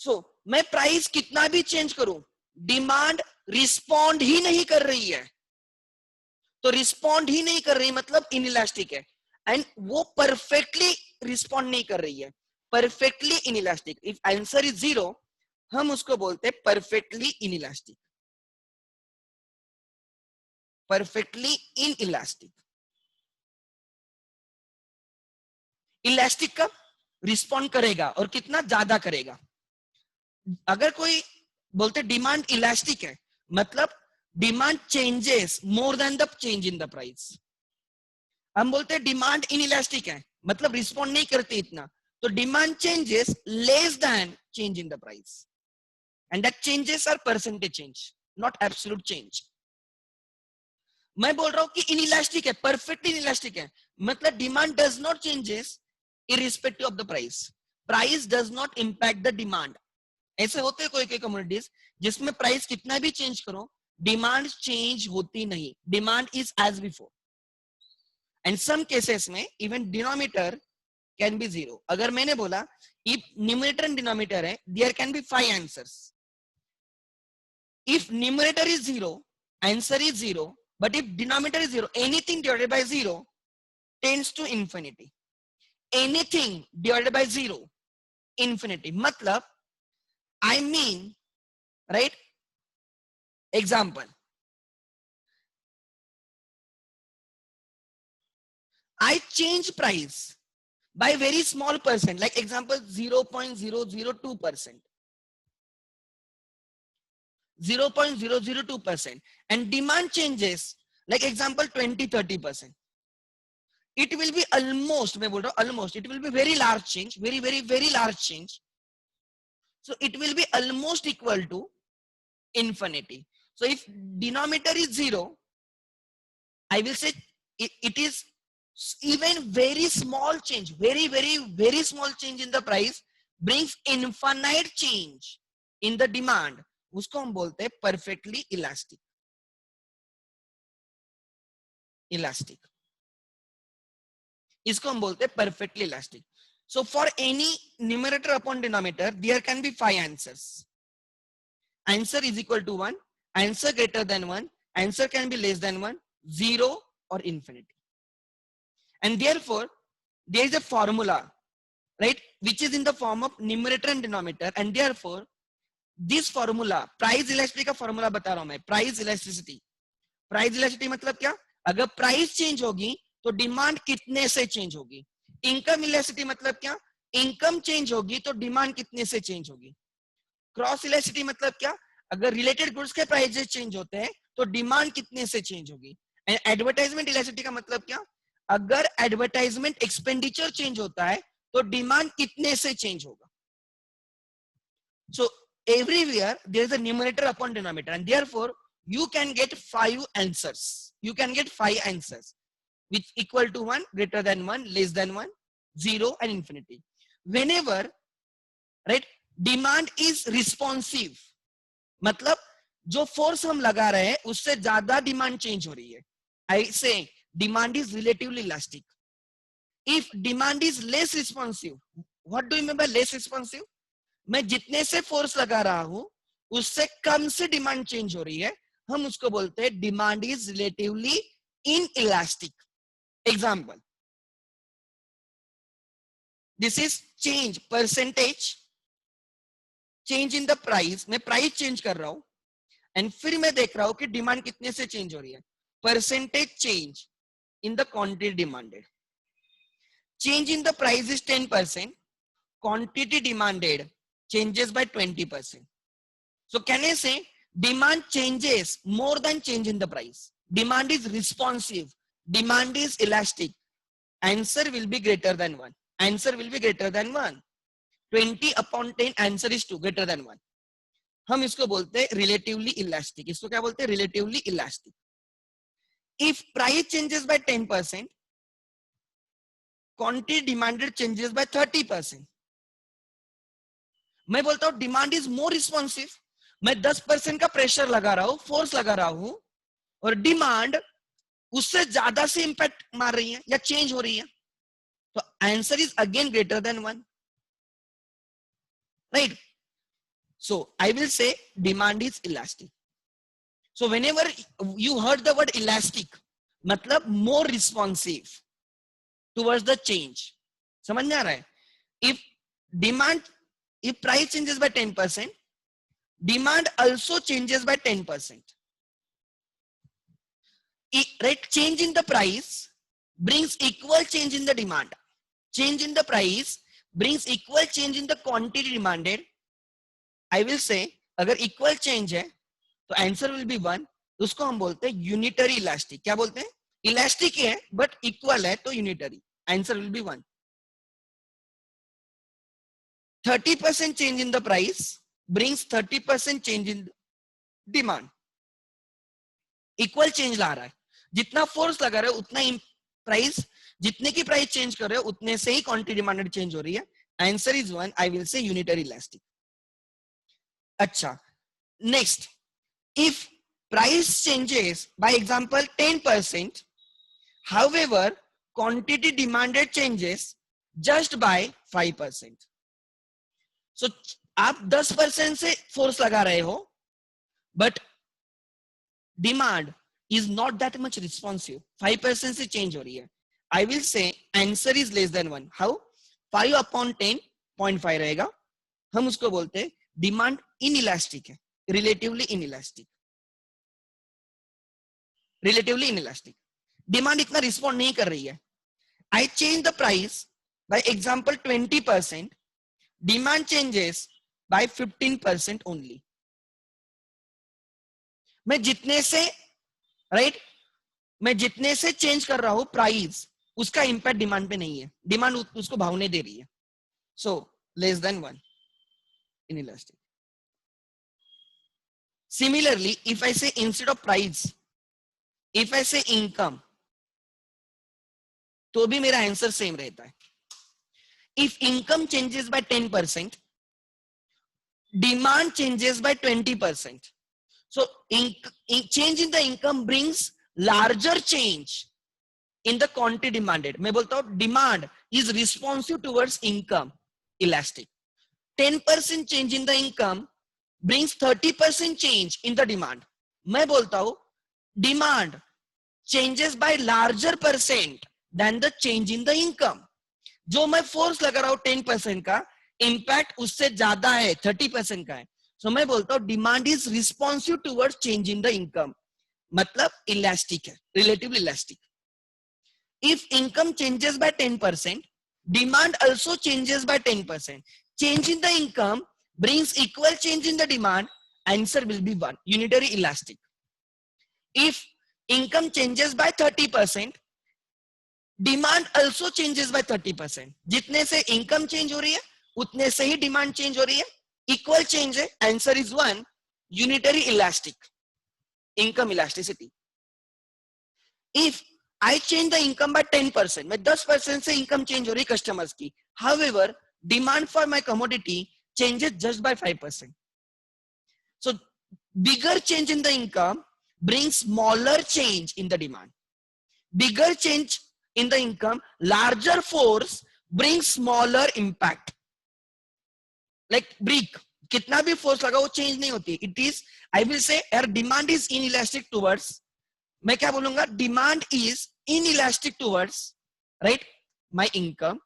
So मैं price कितना भी change करूं, demand respond ही नहीं कर रही है. तो respond ही नहीं कर रही मतलब इनइलास्टिक है. एंड वो परफेक्टली रिस्पॉन्ड नहीं कर रही है, perfectly inelastic. If answer is 0, हम उसको बोलते हैं perfectly inelastic. Perfectly inelastic. Elastic कब रिस्पॉन्ड करेगा और कितना ज्यादा करेगा. अगर कोई बोलते डिमांड इलास्टिक है, मतलब demand changes more than the change in the price. हम बोलते हैं डिमांड इनइलास्टिक है, मतलब रिस्पॉन्ड नहीं करती इतना, तो demand changes less than change in the price. And that changes are percentage change, not absolute change. मैं बोल रहा हूं कि इनइलास्टिक है, परफेक्टली इनइलास्टिक है, मतलब demand does not changes irrespective of the price. Price does not impact the demand. ऐसे होते हैं कोई कम्युनिटीज जिसमें प्राइस कितना भी चेंज करो, डिमांड चेंज होती नहीं, demand is as before. And some cases में इवन डिनोमिनेटर can be 0. अगर मैंने बोला if numerator and denominator है, there can be 5 answers. If numerator is 0, answer is 0. But if denominator is 0, anything divided by 0 tends to infinity. Anything divided by 0, infinity. मतलब, I mean, right? Example. I change price by very small percent, like example 0.002%. 0.002%, and demand changes like example 20-30%. It will be almost, मैं बोल रहा हूँ almost, it will be very large change, very large change. So it will be almost equal to infinity. So if denominator is 0, I will say it is even very small change, very small change in the price brings infinite change in the demand. उसको हम बोलते हैं perfectly elastic. Elastic. इसको हम बोलते हैं perfectly elastic. So for any numerator upon denominator, there can be 5 answers. Answer is equal to 1, answer greater than 1, answer can be less than 1, 0 or infinity. And therefore, there is a formula, right, which is in the form of numerator and denominator, and therefore, this formula, price elasticity का formula बता रहा हूं मैं, price elasticity. Price elasticity मतलब क्या? अगर price change होगी, तो demand कितने से change होगी? Income elasticity मतलब क्या? Income change होगी, तो demand कितने से change होगी? Cross elasticity मतलब क्या? अगर related goods के prices change होते हैं, तो demand कितने से change होगी? And advertisement elasticity का मतलब क्या? अगर advertisement expenditure change होता है, तो demand कितने से change होगा? So everywhere there is a numerator upon denominator, and therefore you can get 5 answers. You can get 5 answers which equal to 1, greater than 1, less than 1, 0 and infinity. Whenever, right, demand is responsive, मतलब जो force हम लगा रहे हैं उससे ज्यादा demand change हो रही है, I say demand is relatively elastic. If demand is less responsive, what do you mean by less responsive? मैं जितने से फोर्स लगा रहा हूं उससे कम से डिमांड चेंज हो रही है, हम उसको बोलते हैं demand is relatively inelastic. Example, this is change, percentage change in the price. मैं प्राइस चेंज कर रहा हूं एंड फिर मैं देख रहा हूं कि डिमांड कितने से चेंज हो रही है. Percentage change in the quantity demanded. Change in the price is 10%, quantity demanded changes by 20%. So can I say demand changes more than change in the price? Demand is responsive. Demand is elastic. Answer will be greater than 1. Answer will be greater than 1. 20 upon 10, answer is 2, greater than 1. हम इसको बोलते हैं relatively elastic. इसको क्या बोलते हैं? Relatively elastic. If price changes by 10%, quantity demanded changes by 30%. मैं बोलता हूं डिमांड इज मोर रिस्पॉन्सिव. मैं 10% का प्रेशर लगा रहा हूं, फोर्स लगा रहा हूं, और डिमांड उससे ज्यादा से इंपैक्ट मार रही है या चेंज हो रही है, तो answer is again greater than 1, right? So I will say demand is elastic. So whenever you heard the word elastic, मतलब more responsive towards the change. समझ में आ रहा है? If demand, if price changes by 10%, demand also changes by 10%. Right? Change in the price brings equal change in the demand. Change in the price brings equal change in the quantity demanded. I will say, अगर equal change है, तो answer will be 1. उसको हम बोलते हैं unitary elastic. क्या बोलते हैं? Elastic है, but equal है, तो unitary. Answer will be 1. 30% change in the price brings 30% change in demand. Equal change ला रहा है. जितना फोर्स लगा रहे हो उतना ही प्राइस, जितने की प्राइस चेंज कर रहे हो उतने से ही क्वांटिटी डिमांडेड चेंज हो रही है. Answer is 1. I will say unitary elastic. अच्छा, next, if price changes by example 10%, however quantity demanded changes just by 5%. So आप 10% से फोर्स लगा रहे हो, but demand is not that much responsive. 5% से change हो रही है. I will say answer is less than 1. How? 5 upon 10, 0.5 रहेगा. हम उसको बोलते हैं डिमांड इनइलास्टिक है, relatively inelastic. Relatively inelastic. Demand इतना रिस्पॉन्ड नहीं कर रही है. I change the price by example 20%. Demand changes by 15% only. मैं जितने से राइट मैं जितने से चेंज कर रहा हूं प्राइस, उसका इंपैक्ट डिमांड पे नहीं है. डिमांड उसको भाव नहीं दे रही है. So less than 1 inelastic. Similarly, if I say instead of price, if I say income, तो भी मेरा आंसर सेम रहता है. If income changes by 10%, demand changes by 20%. So change in the income brings larger change in the quantity demanded. मैं बोलता हूं demand is responsive towards income, elastic. 10% change in the income brings 30% change in the demand. मैं बोलता हूं demand changes by larger percent than the change in the income. जो मैं force लगा रहा हूं 10% का, इंपैक्ट उससे ज्यादा है, 30% का है. सो मैं बोलता हूं demand is responsive towards change in the income, मतलब इलास्टिक है, relatively elastic. If income changes bye 10%, demand also changes by 10%. Change in the income brings equal change in the demand, answer will be 1, unitary elastic. If income changes by 30%, demand also changes by 30%. जितने से income change हो रही है उतने से ही demand change हो रही है, equal change है, answer is 1, unitary elastic, income elasticity. If I change the income by 10%, मैं 10% से income change हो रही है customers की, however demand for my commodity changes just by 5%. So bigger change in the income brings smaller change in the demand. Bigger change in the income, larger force brings smaller impact. Like brick, कितना भी force लगा वो change नहीं होती. It is, I will say, our demand is inelastic towards, मैं क्या बोलूंगा, demand is inelastic towards, right, my income,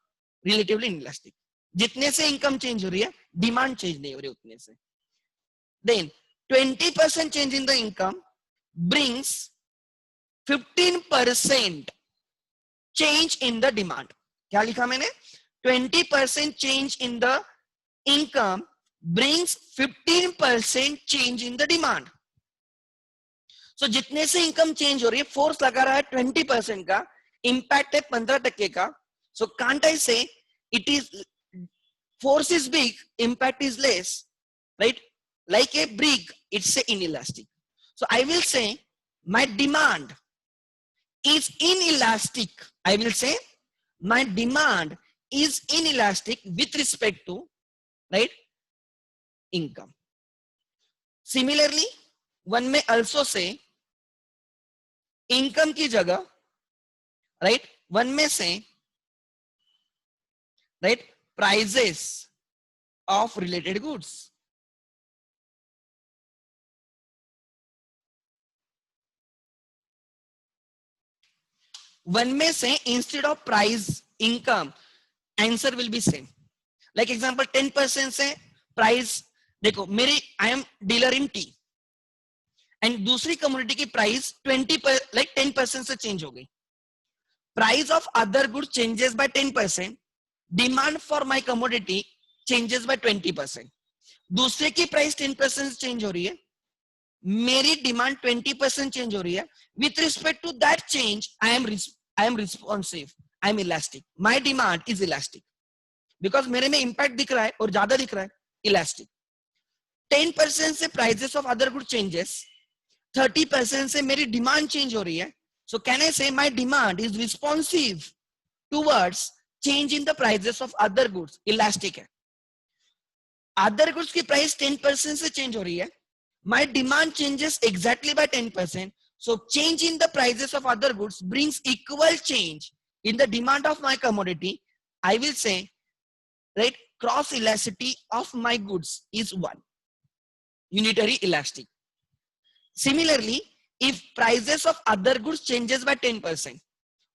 relatively inelastic. जितने से income change हो रही है, demand change नहीं हो रही उतने से. Then 20% change in the income brings 15% change in the demand. क्या लिखा मैंने? 20% change in the income brings 15% change in the demand. So जितने से income change हो रही है, force लगा रहा है 20% का, impact है 15% का. So can't I say it is, force is big, impact is less, right? Like a brick, it's a inelastic. So I will say my demand is inelastic. I will say my demand is inelastic with respect to, right, income. Similarly, one may also say income की जगह, right, one may say, right, prices of related goods. One may say instead of price, income, answer will be same. Like example 10% से price, देखो मेरी, I am dealer in tea and दूसरी commodity की price 10% से change हो गई. Price of other goods changes by 10%. Demand for my commodity changes by 20%. दूसरे की price 10% change हो रही है, मेरी demand 20% change हो रही है. With respect to that change, I am responsive. I am elastic. My demand is elastic because मेरे में impact दिख रहा है और ज्यादा दिख रहा है, elastic. 10% से prices of other goods changes, 30% से मेरी demand change हो रही है. So can I say my demand is responsive towards change in the prices of other goods, elastic है. Other goods की price 10% से change हो रही है, my demand changes exactly by 10%. So change in the prices of other goods brings equal change in the demand of my commodity. I will say, right, cross elasticity of my goods is 1, unitary elastic. Similarly, if prices of other goods changes by 10%,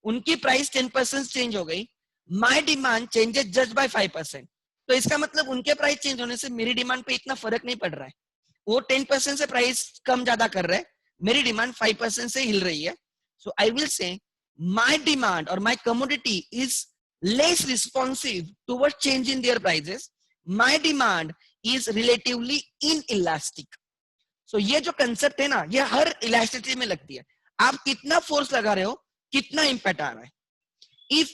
उनकी price 10% change हो गई, my demand changes just by 5%. तो इसका मतलब उनके price change होने से मेरी डिमांड पे इतना फर्क नहीं पड़ रहा है. वो 10% से प्राइस कम ज्यादा कर रहे हैं, मेरी डिमांड 5% से हिल रही है. So I will say my demand or my commodity is less responsive towards change in their prices. My demand is relatively inelastic. So ये जो कंसेप्ट है ना, ये हर इलास्टिसिटी में लगती है. आप कितना फोर्स लगा रहे हो, कितना इंपैक्ट आ रहा है. If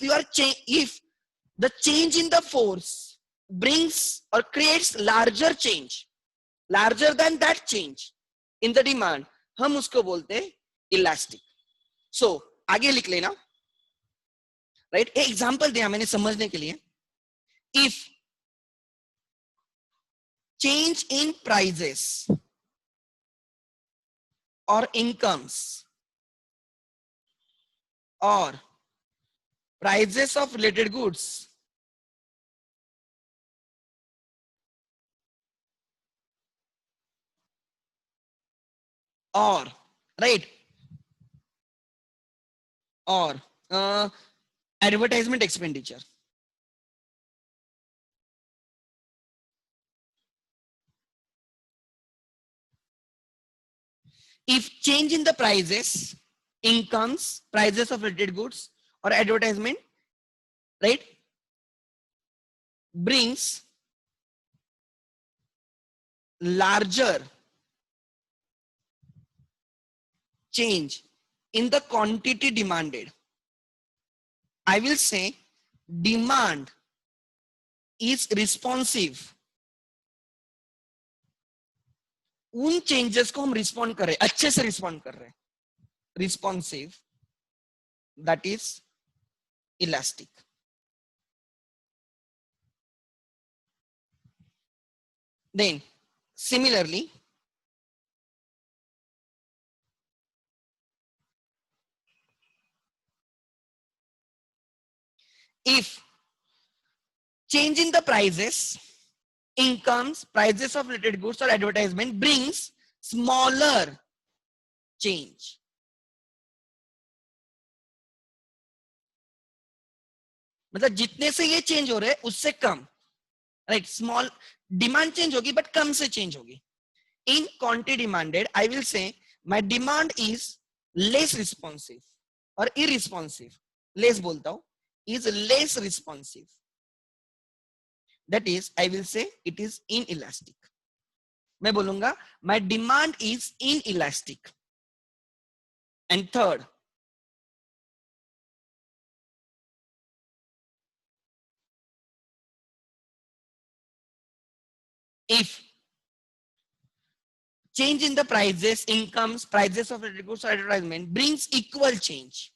the change in the force brings or creates larger change, larger than that change in the demand, हम उसको बोलते हैं इलास्टिक. So आगे लिख लेना, राइट. एक एग्जांपल दिया मैंने समझने के लिए. If change in prices or incomes or prices of related goods or, right, or advertisement expenditure, if change in the prices, incomes, prices of related goods or advertisement, right, brings larger change in the quantity demanded, I will say demand is responsive. उन changes को हम respond कर रहे हैं, अच्छे से respond कर रहे हैं, responsive, that is elastic. Then similarly if change in the prices, incomes, prices of related goods or advertisement brings smaller change, मतलब जितने से ये चेंज हो रहे हैं उससे कम, राइट. स्मॉल डिमांड चेंज होगी बट कम से चेंज होगी. In quantity demanded I will say my demand is less responsive और इररिस्पॉन्सिव, लेस बोलता हूं, is less responsive, that is I will say it is inelastic. मैं बोलूंगा my demand is inelastic. And third, if change in the prices, incomes, prices of goods or advertisement brings equal change,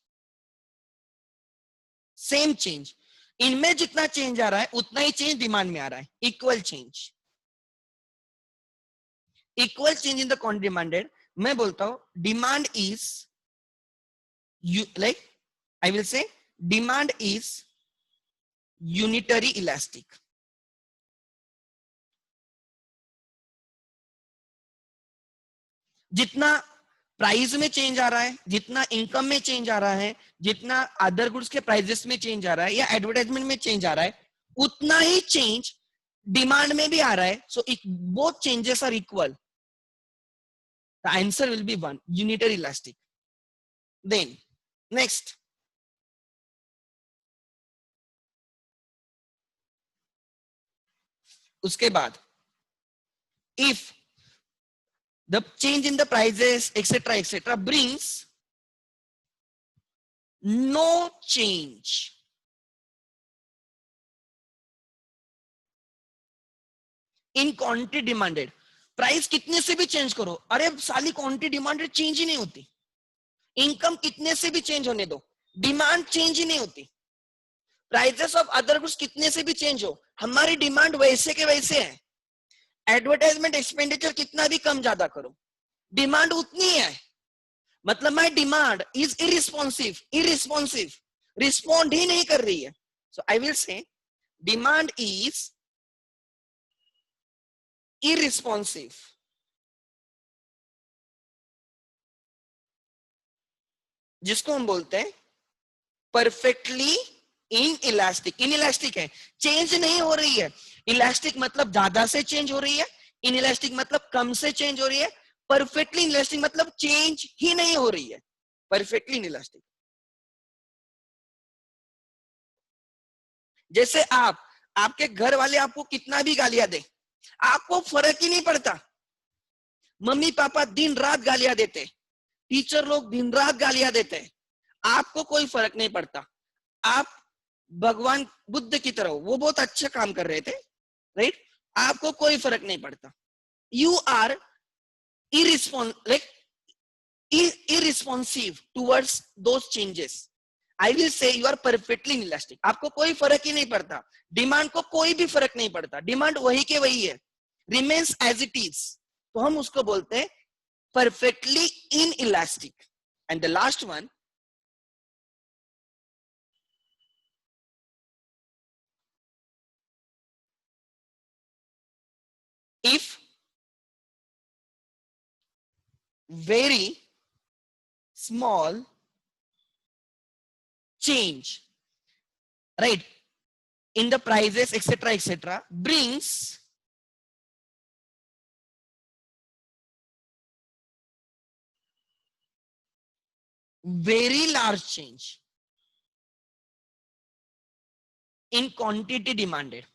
same change, इनमें जितना change आ रहा है उतना ही change demand में आ रहा है, equal change, equal change in the quantity demanded, मैं बोलता हूं demand is like I will say demand is unitary elastic. जितना प्राइस में चेंज आ रहा है, जितना इनकम में चेंज आ रहा है, जितना अदर गुड्स के प्राइसेस में चेंज आ रहा है या एडवर्टाइजमेंट में चेंज आ रहा है, उतना ही चेंज डिमांड में भी आ रहा है. So both changes are equal. The answer will be 1, unitary elastic. Then next, उसके बाद if the change in the prices etc brings no change in quantity demanded. Price कितने से भी चेंज करो, अरे साली क्वांटिटी डिमांडेड चेंज ही नहीं होती. इनकम कितने से भी चेंज होने दो, डिमांड चेंज ही नहीं होती. प्राइसेस ऑफ अदर गुड्स कितने से भी चेंज हो, हमारी डिमांड वैसे के वैसे है. एडवर्टाइजमेंट एक्सपेंडिचर कितना भी कम ज्यादा करो, डिमांड उतनी है. मतलब माय डिमांड इज इररिस्पॉन्सिव, रिस्पॉन्ड ही नहीं कर रही है. So I will say demand is irresponsive. जिसको हम बोलते हैं परफेक्टली इनइलास्टिक. इनइलास्टिक है, चेंज नहीं हो रही है. इलास्टिक मतलब ज्यादा से चेंज हो रही है, इनइलास्टिक मतलब कम से चेंज हो रही है. परफेक्टली इनइलास्टिक मतलब चेंज ही नहीं हो रही है. Perfectly inelastic. जैसे आपके घर वाले आपको कितना भी गालियां दे, आपको फर्क ही नहीं पड़ता. मम्मी पापा दिन रात गालियां देते, टीचर लोग दिन रात गालियां देते, आपको कोई फर्क नहीं पड़ता. आप भगवान बुद्ध की तरह, वो बहुत अच्छा काम कर रहे थे, राइट? आपको कोई फर्क नहीं पड़ता. You are irresponsive towards those changes. I will say you are perfectly inelastic. आपको कोई फर्क ही नहीं पड़ता. डिमांड को कोई भी फर्क नहीं पड़ता. डिमांड वही के वही है, remains as it is. तो हम उसको बोलते हैं perfectly inelastic. And the last one, if very small change, right, in the prices, etc., brings very large change in quantity demanded.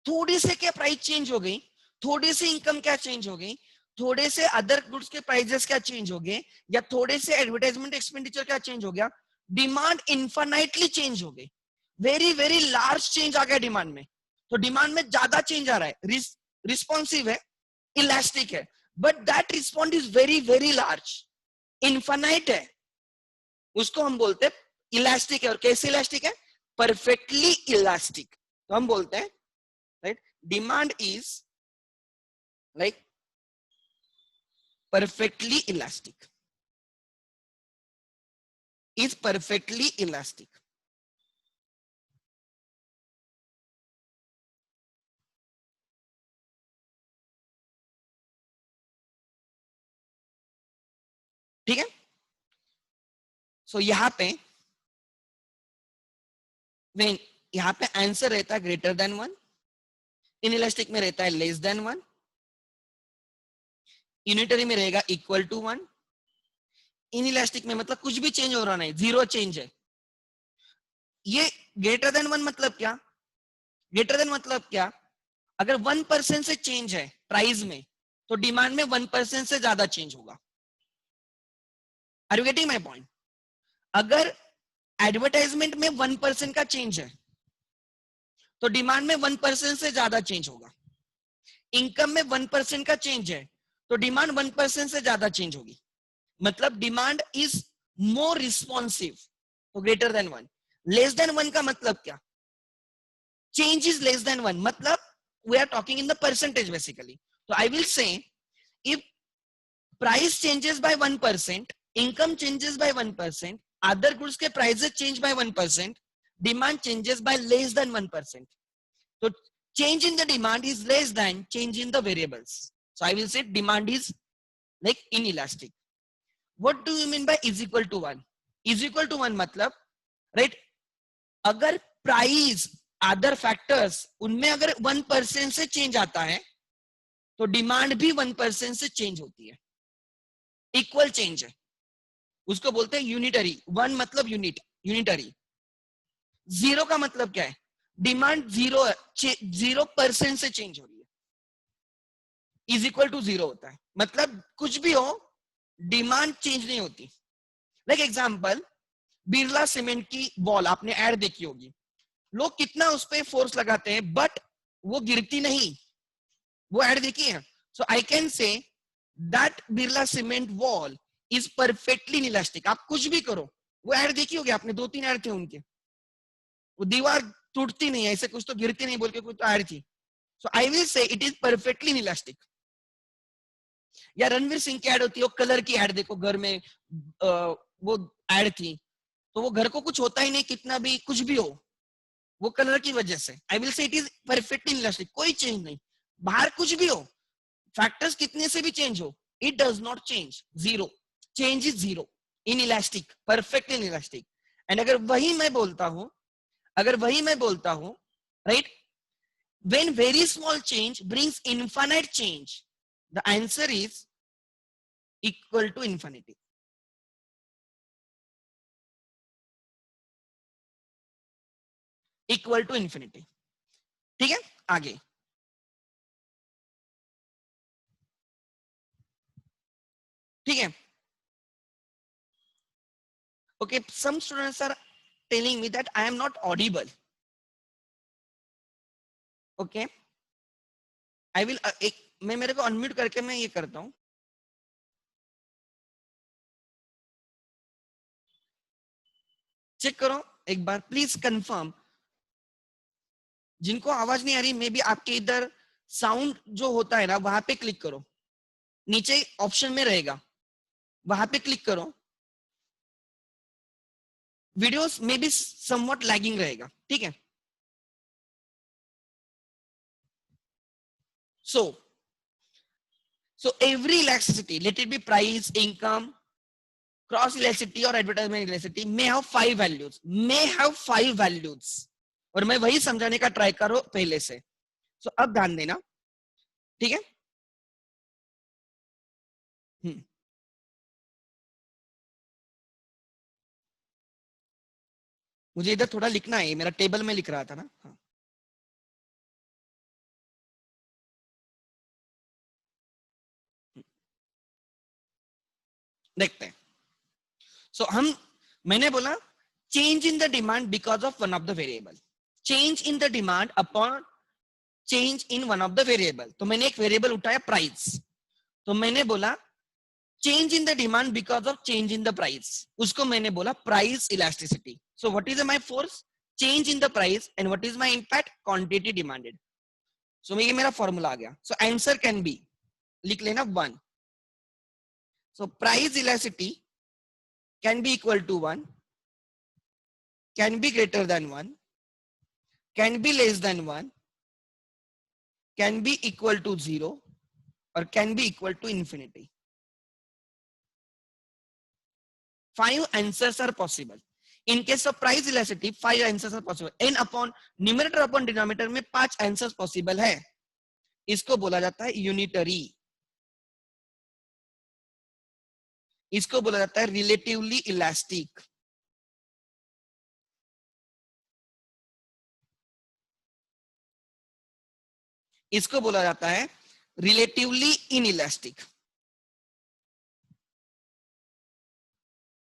थोड़ी से क्या प्राइस चेंज हो गई, थोड़ी सी इनकम क्या चेंज हो गई, थोड़े से अदर गुड्स के प्राइसेस क्या चेंज हो गए, या थोड़े से एडवर्टाइजमेंट एक्सपेंडिचर क्या चेंज हो गया, डिमांड इनफाइनाइटली चेंज हो गई. वेरी वेरी लार्ज चेंज आ गया डिमांड में. तो डिमांड में ज्यादा चेंज आ रहा है, रिस्पॉन्सिव है, इलास्टिक है, but that respond is very very large, infinite है. उसको हम बोलते हैं इलास्टिक है. और कैसे इलास्टिक है? Perfectly elastic. तो हम बोलते हैं, right, demand is like perfectly elastic, is perfectly elastic. ठीक है. सो यहां पे when यहां पे आंसर रहता है ग्रेटर देन 1, इनइलास्टिक में रहता है लेस देन 1, यूनिटरी में रहेगा इक्वल टू 1, इनइलास्टिक में मतलब कुछ भी चेंज हो रहा नहीं, जीरो चेंज है. ये ग्रेटर देन 1 मतलब क्या? ग्रेटर देन मतलब क्या? अगर 1% से चेंज है प्राइस में, तो डिमांड में 1% से ज्यादा चेंज होगा. Are you getting my point? अगर एडवर्टाइजमेंट में 1% का चेंज है, तो डिमांड में 1% से ज्यादा चेंज होगा. इनकम में 1% का चेंज है, तो डिमांड 1% से ज्यादा चेंज होगी. मतलब डिमांड इज मोर रिस्पॉन्सिव, तो ग्रेटर देन 1. लेस देन 1 का मतलब क्या? चेंज इज लेस देन 1, मतलब we are talking in the percentage basically. तो I will say if price changes by 1%, income changes by 1%, other goods के prices change by 1%, demand changes by less than 1%. So change in the demand is less than change in the variables. So I will say demand is like inelastic. What do you mean by is equal to 1? Is equal to 1 मतलब, right, अगर price other factors उनमें अगर 1% से change आता है, तो demand भी 1% से चेंज होती है. इक्वल चेंज है, उसको बोलते हैं यूनिटरी. 1 मतलब यूनिट, यूनिटरी. 0 का मतलब क्या है? डिमांड 0% से चेंज हो रही है, इज इक्वल टू 0 होता है. मतलब कुछ भी हो, डिमांड चेंज नहीं होती. लाइक एग्जांपल, बिरला सीमेंट की वॉल आपने ऐड देखी होगी. लोग कितना उस पर फोर्स लगाते हैं, बट वो गिरती नहीं. वो ऐड देखी है. So I can say that Birla cement wall is perfectly elastic. आप कुछ भी करो, वो ऐड देखी होगी आपने, 2-3 ऐड थे उनके. वो दीवार टूटती नहीं, ऐसे कुछ तो गिरती नहीं बोल के कुछ तो ऐड थी. So I will say it is perfectly elastic. या रणवीर सिंह की ऐड होती है, वो कलर की ऐड देखो, घर में वो ऐड थी, तो वो घर को कुछ होता ही नहीं, कितना भी कुछ भी हो, वो कलर की वजह से। आई will say it is perfectly elastic, कोई चेंज नहीं, बाहर कुछ भी हो, फैक्टर्स कितने से भी चेंज हो, it does not change, zero, change is zero in elastic, perfectly in elastic. And अगर वही मैं बोलता हूं, right, when very small change brings infinite change, the answer is equal to infinity. Equal to infinity. ठीक है, आगे। ठीक है, okay, some students are telling me that I am not audible. Okay, I will एक मैं मेरे को unmute करके मैं ये करता हूं। चेक करो एक बार प्लीज कंफर्म। जिनको आवाज नहीं आ रही, मे बी आपके इधर साउंड जो होता है ना, वहां पे क्लिक करो, नीचे ऑप्शन में रहेगा, वहां पे क्लिक करो। वीडियोस में भी समवट लैगिंग रहेगा, ठीक है। So every elasticity, let it be price, income, cross elasticity or advertisement elasticity, may have five values, और मैं वही समझाने का ट्राई करो पहले से। So अब ध्यान देना, ठीक है। मुझे इधर थोड़ा लिखना है, मेरा टेबल में लिख रहा था ना। हाँ, देखते हैं। So मैंने बोला change in the demand because of one of the variable, change in the demand upon change in one of the variable. तो मैंने एक वेरिएबल उठाया प्राइस, तो मैंने बोला change in the demand because of change in the price, उसको मैंने बोला price elasticity. So what is my force, change in the price, and what is my impact, quantity demanded. सो ये मेरा फॉर्मूला आ गया। सो आंसर कैन बी, लिख लेना 1। So price elasticity can be equal to 1, can be greater than 1, can be less than 1, can be equal to 0, और can be equal to infinity. 5 answers are possible. In case of price elasticity, 5 answers are possible. n upon numerator upon denominator में 5 answers possible है। इसको बोला जाता है unitary, इसको बोला जाता है रिलेटिवली इलास्टिक, इसको बोला जाता है relatively inelastic.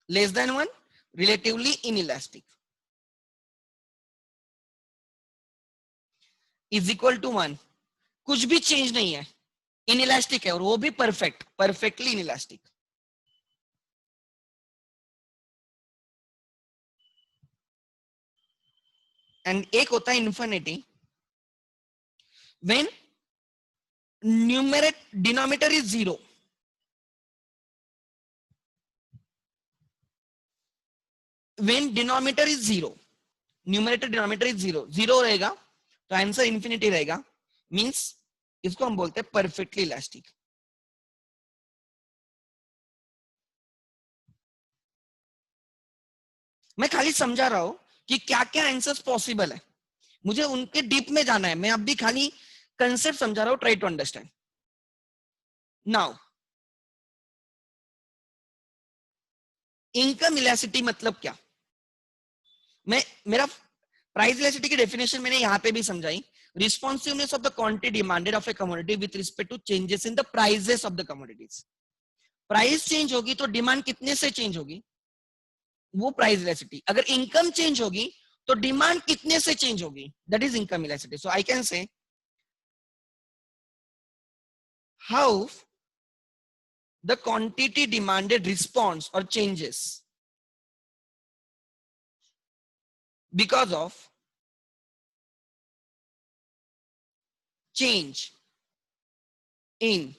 Less than 1, relatively inelastic, is equal to 1, कुछ भी चेंज नहीं है, इनइलास्टिक है, और वो भी परफेक्टली इनइलास्टिक। एंड एक होता है infinity, when numerator denominator is 0, when denominator is 0, numerator denominator is 0, 0 रहेगा तो आंसर इंफिनिटी रहेगा, मींस इसको हम बोलते हैं परफेक्टली इलास्टिक। मैं खाली समझा रहा हूं कि क्या क्या आंसर्स पॉसिबल है, मुझे उनके डीप में जाना है, मैं अब भी खाली कंसेप्ट समझा रहा हूं, try to understand now. Income elasticity मतलब क्या, मैं मेरा प्राइस इलास्टिसिटी की डेफिनेशन मैंने यहां पे भी समझाई, responsiveness of the quantity demanded of a commodity with respect to changes in the prices of the commodities. Price change होगी तो डिमांड कितने से चेंज होगी, वो प्राइस इलास्टिसिटी। अगर इनकम चेंज होगी तो डिमांड कितने से चेंज होगी, that is income elasticity. So I can say how the quantity demanded responds or changes because of change in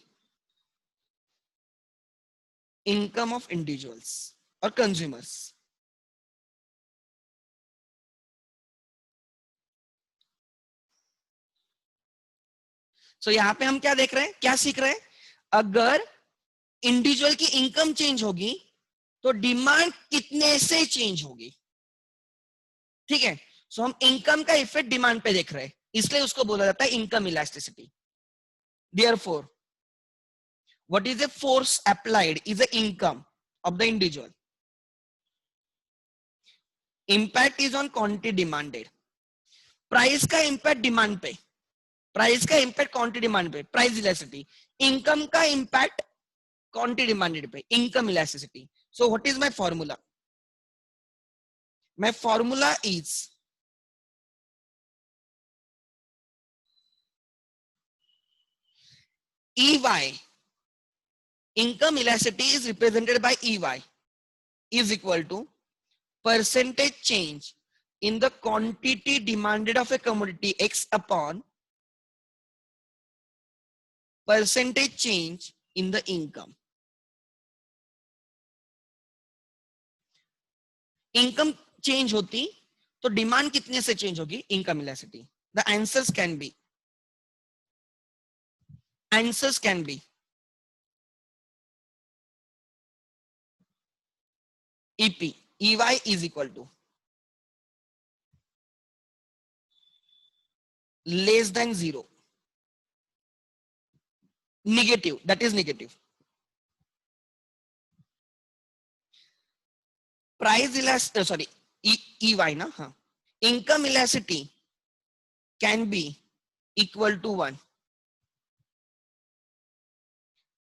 income of individuals or consumers. सो यहाँ पे हम क्या देख रहे हैं, क्या सीख रहे हैं, अगर इंडिविजुअल की इनकम चेंज होगी तो डिमांड कितने से चेंज होगी। ठीक है, सो हम इनकम का इफेक्ट डिमांड पे देख रहे हैं, इसलिए उसको बोला जाता है income elasticity. Therefore, what is the force applied is the income of the individual. Impact is on quantity demanded. Price का इम्पैक्ट डिमांड पे, प्राइस का इम्पैक्ट क्वांटिटी डिमांड पे, प्राइस इलास्टिसिटी। इनकम का इम्पैक्ट क्वांटिटी डिमांडेड पे, income elasticity. So what is my formula? My formula is EY, income elasticity is represented by EY, is equal to percentage change in the quantity demanded of a commodity X upon percentage change in the income. Income change होती तो demand कितने से change होगी, income elasticity. The answers can be EP, EY is equal to less than 0, negative, that is negative. Price elasticity, sorry, EY na, हाँ, income elasticity can be equal to 1,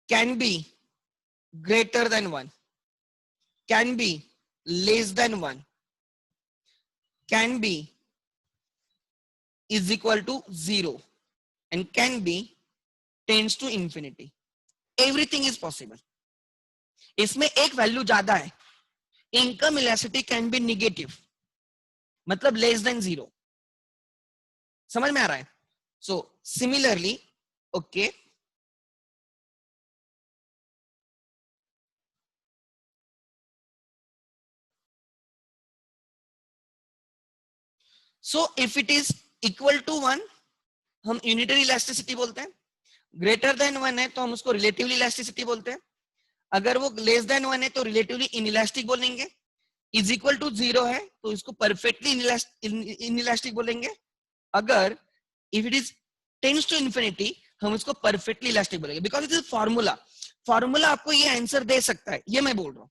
can be greater than 1, can be less than 1, can be is equal to 0, and can be tends to infinity. Everything is possible. इसमें एक value ज्यादा है, income elasticity can be negative, मतलब less than 0। समझ में आ रहा है? So similarly, okay, so if it is equal to 1 हम यूनिटरी इलास्टिसिटी बोलते हैं, ग्रेटर देन 1 है तो हम उसको रिलेटिवली इलास्टिसिटी बोलते हैं, अगर वो लेस देन 1 है तो रिलेटिवली इनइलास्टिक बोलेंगे, इज इक्वल टू 0 है तो इसको परफेक्टली इनइलास्टिक बोलेंगे, अगर if it is tends to infinity हम इसको परफेक्टली इलास्टिक बोलेंगे, because it is formula. Formula आपको ये आंसर दे सकता है, ये मैं बोल रहा हूं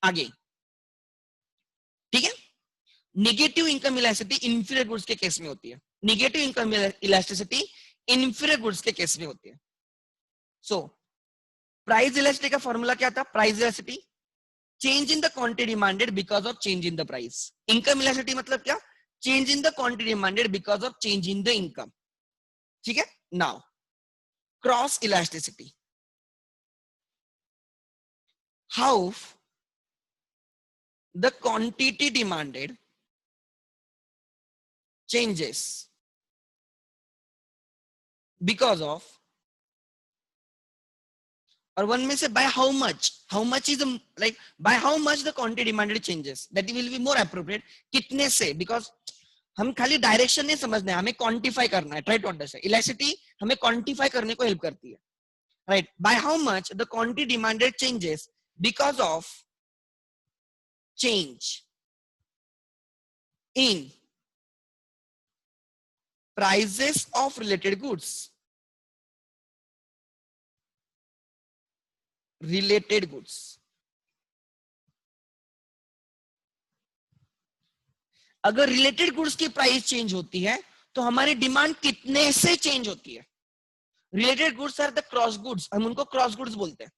आगे। ठीक है, negative income elasticity inferior goods के केस में होती है, negative income elasticity inferior goods के केस में होती है। सो प्राइस इलास्टिसिटी का फॉर्मूला क्या था? Price elasticity change in the quantity demanded because of change in the price. Income elasticity मतलब क्या? Change in the quantity demanded because of change in the income. ठीक है, now cross elasticity, how the quantity demanded changes because of, और one में से by how much is the, like by how much the quantity demanded changes, that will be more appropriate, कितने से, because हम खाली direction नहीं समझना है, हमें क्वांटिफाई करना है, ट्राई टू अंडरस्टैंड। इलास्टिसिटी हमें क्वांटिफाई करने को हेल्प करती है, right? Bye how much the quantity demanded changes because of change in prices of related goods, related goods। अगर रिलेटेड गुड्स की प्राइस चेंज होती है तो हमारी डिमांड कितने से चेंज होती है? Related goods are the cross goods, हम उनको क्रॉस गुड्स बोलते हैं।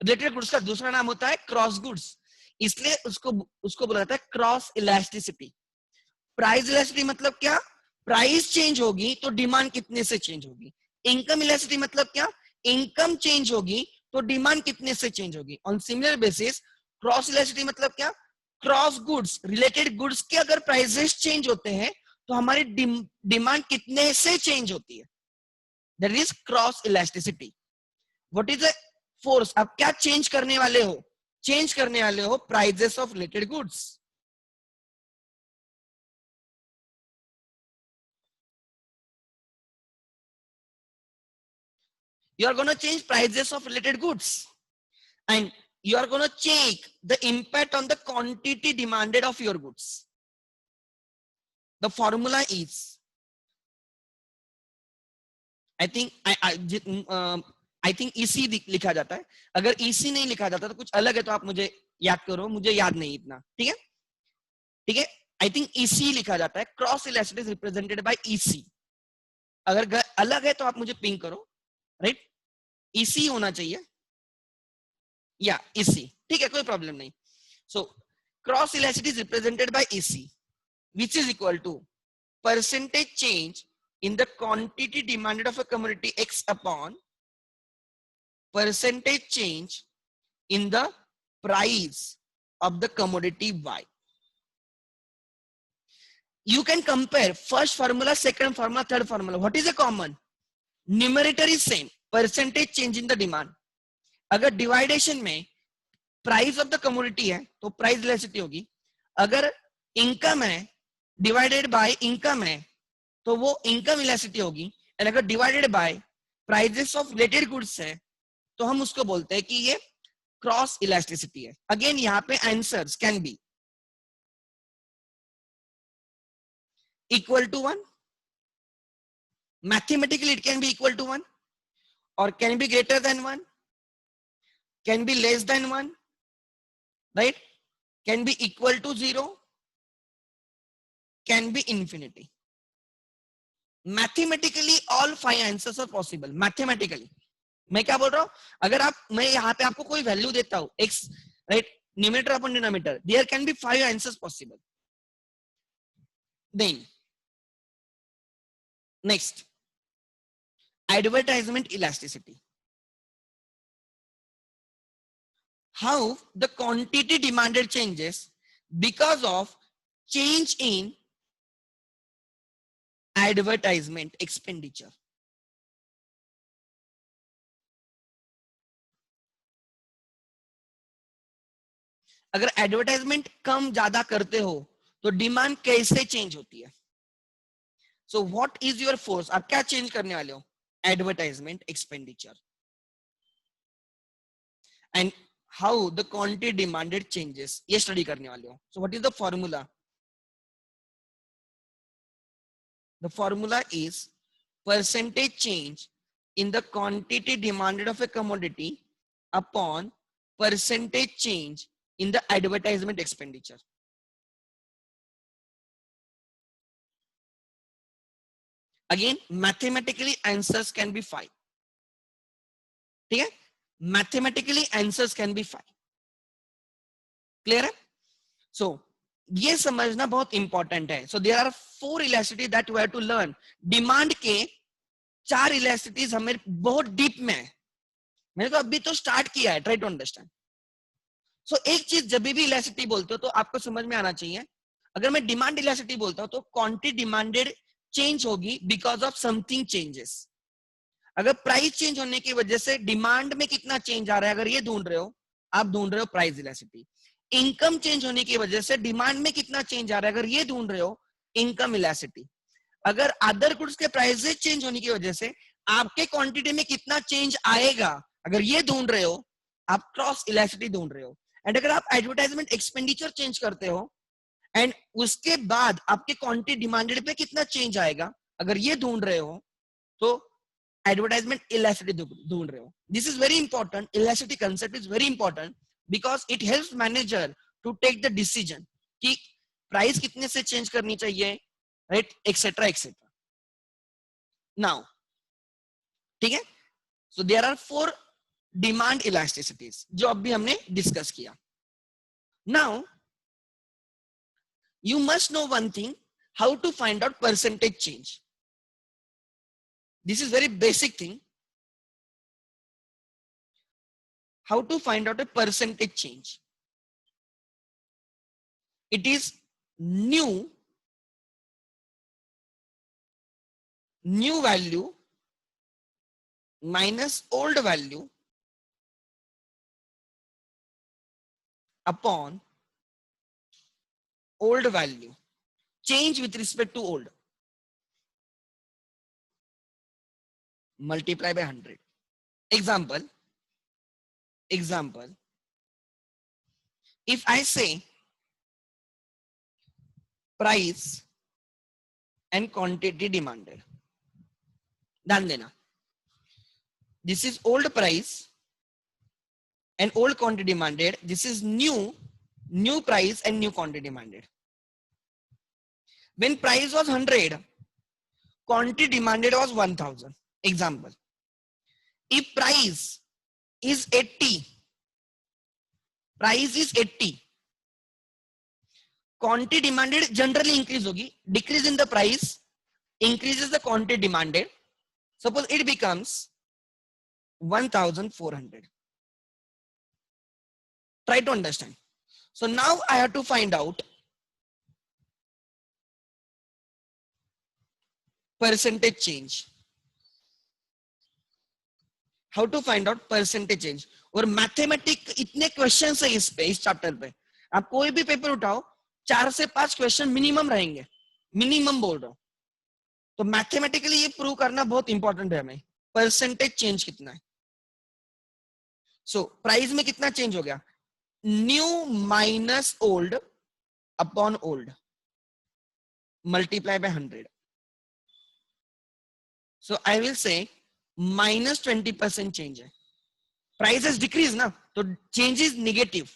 रिलेटेड गुड्स का दूसरा नाम होता है क्रॉस गुड्स, इसलिए उसको बोला जाता है क्रॉस इलास्टिसिटी। प्राइस इलास्टिसिटी मतलब क्या? प्राइस चेंज होगी तो डिमांड कितने से चेंज होगी। इनकम इलास्टिसिटी मतलब क्या? इनकम चेंज होगी तो डिमांड कितने से चेंज होगी। On similar basis cross elasticity मतलब क्या? क्रॉस गुड्स, रिलेटेड गुड्स के अगर प्राइसेस चेंज होते हैं तो हमारी डिमांड कितने से चेंज होती है, that is cross elasticity. What is the force? आप क्या चेंज करने वाले हो? चेंज करने वाले हो prices of related goods. You are going to change prices of related goods, and you are going to check the impact on the quantity demanded of your goods. The formula is, I think I think EC लिखा जाता है. अगर EC नहीं लिखा जाता तो कुछ अलग है, तो आप मुझे याद करो, मुझे याद नहीं इतना. ठीक है, ठीक है. I think EC लिखा जाता है. Cross elasticity is represented bye EC. अगर अलग है तो आप मुझे पिंग करो. राइट, EC होना चाहिए, या EC. ठीक है, कोई प्रॉब्लम नहीं. So cross elasticity is represented bye EC, which is equal to percentage change in the quantity demanded of a commodity X upon percentage change in the price of the commodity Y. You can compare first formula, second formula, third formula. What is a common? Numerator is same, percentage change in the demand. अगर dividation में price of the commodity है तो price elasticity होगी. अगर income है divided by income है तो वो income elasticity होगी. and अगर divided by prices of related goods है तो हम उसको बोलते हैं कि ये क्रॉस इलास्टिसिटी है. अगेन यहाँ पे answers can be equal to 1, mathematically it can be equal to 1, or can be greater than 1, can be less than 1, right, can be equal to 0, can be infinity. Mathematically all 5 answers are possible. Mathematically मैं क्या बोल रहा हूं, अगर आप, मैं यहाँ पे आपको कोई वैल्यू देता हूं x, right, numerator upon denominator, there can be 5 answers possible. Then next, advertisement elasticity. How the quantity demanded changes because of change in advertisement expenditure. अगर एडवर्टाइजमेंट कम ज्यादा करते हो तो डिमांड कैसे चेंज होती है? सो व्हाट इज योर फोर्स, आप क्या चेंज करने वाले हो? Advertisement expenditure. And how the quantity demanded changes, ये स्टडी करने वाले हो. सो what is the formula? The formula is percentage change in the quantity demanded of a commodity upon percentage change in the advertisement expenditure. Again, mathematically answers can be 5. ठीक है, mathematically answers can be 5. Clear है? So ये समझना बहुत important है. So there are 4 elasticity that we have to learn. Demand के 4 इलास्टिसिटीज हमें बहुत डीप में है. मैंने तो अभी तो स्टार्ट किया है. Try to understand. सो एक चीज, जब भी इलास्टिसिटी बोलते हो तो आपको समझ में आना चाहिए, अगर मैं डिमांड इलास्टिसिटी बोलता हूं तो क्वांटिटी डिमांडेड चेंज होगी बिकॉज ऑफ समथिंग चेंजेस. अगर प्राइस चेंज होने की वजह से डिमांड में कितना चेंज आ रहा है, अगर ये ढूंढ रहे हो, आप ढूंढ रहे हो प्राइस इलास्टिसिटी. इनकम चेंज होने की वजह से डिमांड में कितना चेंज आ रहा है, अगर ये ढूंढ रहे हो, इनकम इलास्टिसिटी. अगर अदर गुड्स के प्राइसेस चेंज होने की वजह से आपके क्वांटिटी में कितना चेंज आएगा, अगर ये ढूंढ रहे हो, आप क्रॉस इलास्टिसिटी ढूंढ रहे हो. एंड अगर आप एडवर्टाइजमेंट एक्सपेंडिचर चेंज करते हो एंड उसके बाद आपके क्वांटिटी डिमांडेड पे कितना चेंज आएगा, अगर ये ढूंढ रहे हो, तो एडवर्टाइजमेंट इलास्टिसिटी ढूंढ रहे हो. This is very important. Elasticity concept is very important because it helps manager to take the decision कि प्राइस कितने से चेंज करनी चाहिए, राइट, एक्सेट्रा एक्सेट्रा. नाउ ठीक है, so there are 4 demand elasticities जो अभी हमने डिस्कस किया. Now you must know one thing, how to find out percentage change. This is very basic thing. How to find out a percentage change. It is new value minus old value upon old value, change with respect to old, multiply by 100. example, if I say price and quantity demanded, ध्यान देना, this is old price and old quantity demanded, this is new price and new quantity demanded. When price was 100, quantity demanded was 1000. Example, if price is 80, quantity demanded generally increase होगी, decrease in the price increases the quantity demanded. Suppose it becomes 1400. Try to understand. So now I have to find out percentage change. How to find out percentage change? और mathematic इतने questions है इस chapter पे, आप कोई भी paper उठाओ 4 से 5 क्वेश्चन मिनिमम रहेंगे, मिनिमम बोल रहा हूं. तो मैथमेटिकली ये प्रूव करना बहुत इंपॉर्टेंट है हमें, परसेंटेज चेंज कितना है. सो प्राइस में कितना चेंज हो गया, new minus old upon old multiply by 100. So I will say minus 20% change है. प्राइस हैज डिक्रीज ना, तो चेंज इज नेगेटिव.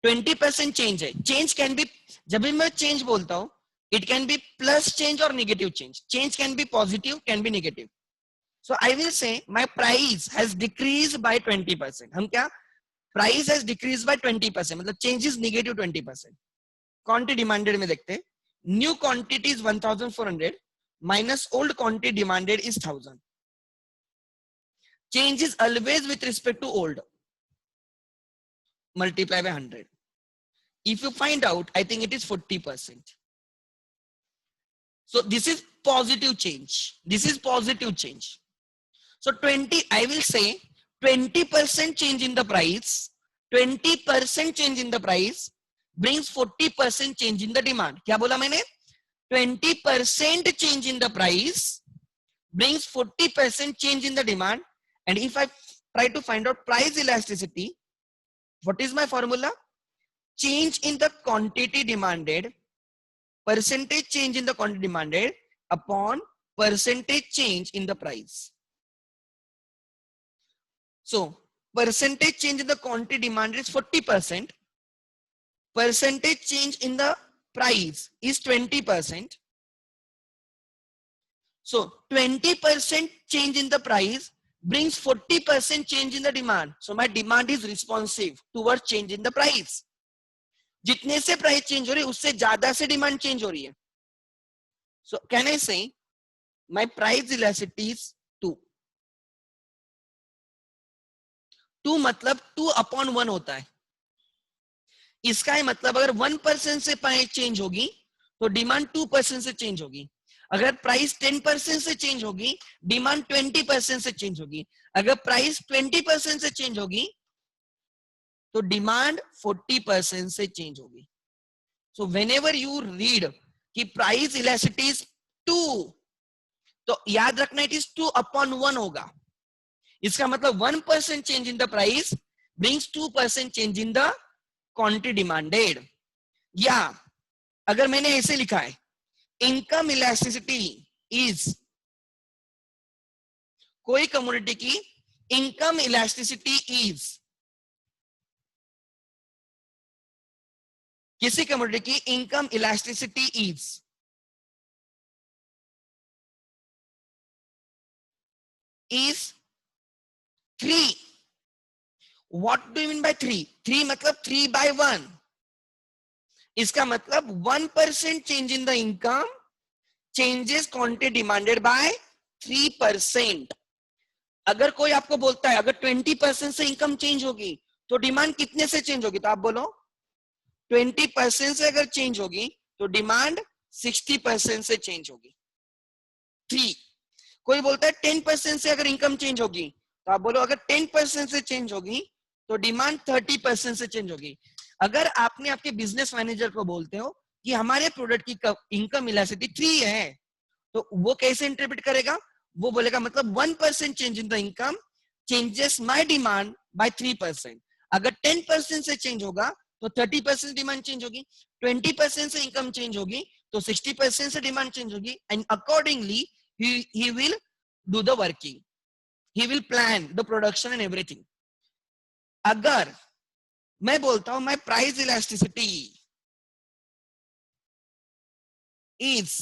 20% चेंज है. चेंज कैन बी, जब भी मैं चेंज बोलता हूं, it can be plus change और negative change. Change can be positive, can be negative. So I will say my price has decrease by 20%. हम क्या, प्राइस हैज डिक्रीज बाय 20%, मतलब change is negative 20%. Quantity demanded में देखते हैं, new quantity is 1400 minus old quantity demanded is 1000. Change is always with respect to old. Multiply by 100. If you find out, I think it is 40%. So this is positive change. This is positive change. So 20, I will say 20% change in the price. 20% change in the price brings 40% change in the demand. क्या बोला मैंने? 20% change in the price brings 40% change in the demand. And if I try to find out price elasticity, what is my formula? Change in the quantity demanded, percentage change in the quantity demanded upon percentage change in the price. So percentage change in the quantity demanded is 40%. Percentage change in the price is 20%. So 20% change in the price brings 40% change in the demand. So my demand is responsive towards change in the price. जितने से price change हो रही है उससे ज्यादा से demand change हो रही है. So can I say my price elasticity is 2. 2 मतलब 2/1 होता है. इसका ही मतलब अगर 1% से प्राइस चेंज होगी तो डिमांड 2% से चेंज होगी. अगर प्राइस 10% से चेंज होगी, डिमांड 20% से चेंज होगी. अगर प्राइस 20% से चेंज होगी तो डिमांड 40% से चेंज होगी. सो व्हेनेवर यू रीड कि प्राइस इलास्टिसिटी इज 2, तो याद रखना इट इज 2/1 होगा. इसका मतलब 1% change in the price brings 2% change in the quantity demanded. या अगर मैंने ऐसे लिखा है, इनकम इलास्टिसिटी इज, कोई कमोडिटी की इनकम इलास्टिसिटी इज, किसी कमोडिटी की income elasticity is is 3. What do you mean by 3? 3 मतलब 3/1. इसका मतलब 1% change in the income changes quantity demanded by 3%. अगर कोई आपको बोलता है अगर 20% से इनकम चेंज होगी तो डिमांड कितने से चेंज होगी, तो आप बोलो 20% से अगर चेंज होगी तो डिमांड 60% से चेंज होगी. 3. कोई बोलता है 10% से अगर इनकम चेंज होगी तो आप बोलो अगर 10% से चेंज होगी तो डिमांड 30% से चेंज होगी. अगर आपने आपके बिजनेस मैनेजर को बोलते हो कि हमारे प्रोडक्ट की इनकम इलास्टिसिटी 3 है, तो वो कैसे इंटरप्रेट करेगा? वो बोलेगा मतलब 1% change in the income changes my demand by 3%. अगर 10% से चेंज होगा तो 30% डिमांड चेंज होगी, 20% से इनकम चेंज होगी तो 60% से डिमांड चेंज होगी, and accordingly he will do the working, he will plan the production and everything. अगर मैं बोलता हूं my price elasticity is,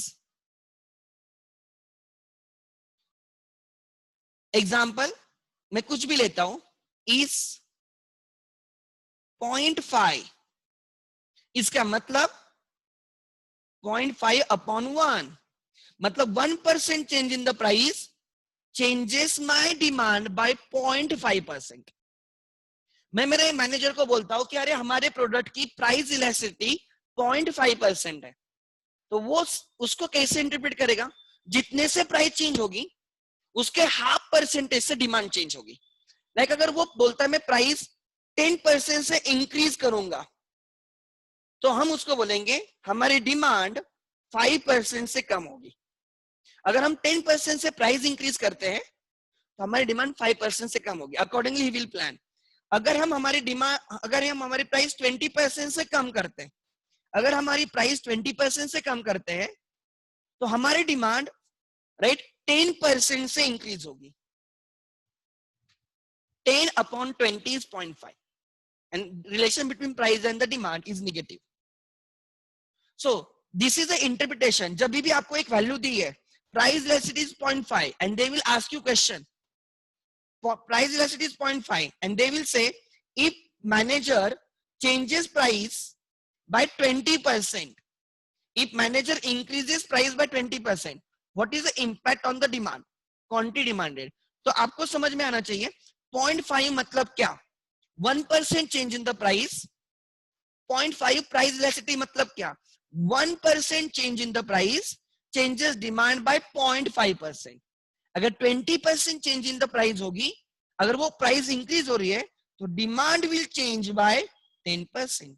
example मैं कुछ भी लेता हूं, is 0.5, इसका मतलब 0.5 upon 1, मतलब 1% change in the price changes my demand by 0.5%. मैं मेरे मैनेजर को बोलता हूं कि अरे हमारे प्रोडक्ट की प्राइस इलास्टिसिटी 0.5% है, तो वो उसको कैसे इंटरप्रेट करेगा, जितने से प्राइस चेंज होगी उसके 0.5% से डिमांड चेंज होगी. लाइक अगर वो बोलता है मैं प्राइस 10% से इंक्रीज करूंगा, तो हम उसको बोलेंगे हमारी डिमांड 5% से कम होगी. अगर हम 10% से प्राइस इंक्रीज करते हैं तो हमारी डिमांड 5% से कम होगी. Accordingly he will plan. अगर हम हमारी प्राइस 20% से कम करते हैं, अगर हमारी प्राइस 20% से कम करते हैं तो हमारी डिमांड राइट 10% से इंक्रीज होगी. 10 upon 20 is 0.5, and relation between price and the demand is negative. So this is the interpretation. जब भी आपको एक वैल्यू दी है, price elasticity is 0.5, and they will ask you question. Price elasticity is 0.5, and they will say if manager changes price by 20%, if manager increases price by 20%, what is the impact on the demand, quantity demanded. तो आपको समझ में आना चाहिए 0.5 मतलब क्या, 1% change in the price. 0.5 price elasticity मतलब क्या, 1% change in the price changes demand by 0.5%. अगर 20% change in the price होगी, अगर वो प्राइस इंक्रीज हो रही है तो डिमांड विल चेंज बाय 10%.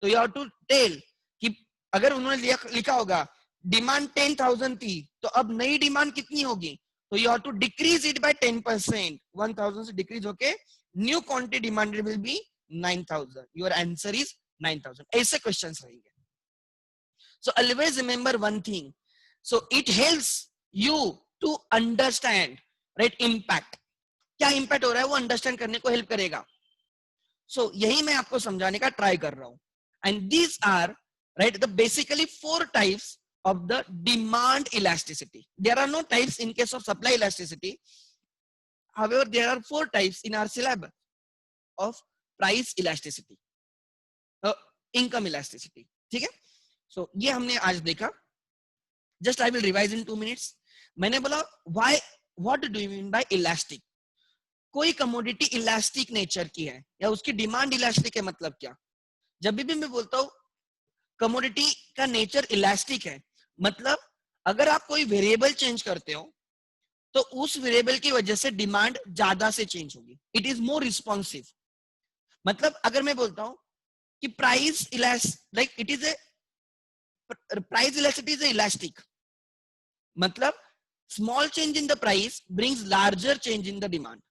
तो यू हैव टू टेल कि अगर उन्होंने लिखा होगा डिमांड 10,000 थी तो अब नई डिमांड कितनी होगी, तो you have to decrease it by 10%. 1,000 से डिक्रीज होके new quantity demanded will be 9,000. Your answer is 9,000. ऐसे क्वेश्चंस रहेंगे. So always remember one thing. So it helps you to understand, right, impact. क्या impact हो रहा है वो understand करने को help करेगा. So यही मैं आपको समझाने का try कर रहा हूँ. And these are, right, the basically 4 types of the demand elasticity. There are no types in case of supply elasticity. However, there are 4 types in our syllabus of price elasticity, income elasticity. ठीक है. So ये हमने आज देखा. Just I will revise in 2 minutes. मैंने बोला what do you mean by elastic? कोई commodity elastic nature की है या उसकी डिमांड इलास्टिक है मतलब क्या. जब भी मैं बोलता हूँ कमोडिटी का नेचर इलास्टिक है, मतलब अगर आप कोई वेरिएबल चेंज करते हो तो उस वेरिएबल की वजह से डिमांड ज्यादा से चेंज होगी. It is more responsive. मतलब अगर मैं बोलता हूं कि price like it is a price elasticity is elastic, मतलब small change in the price brings larger change in the demand.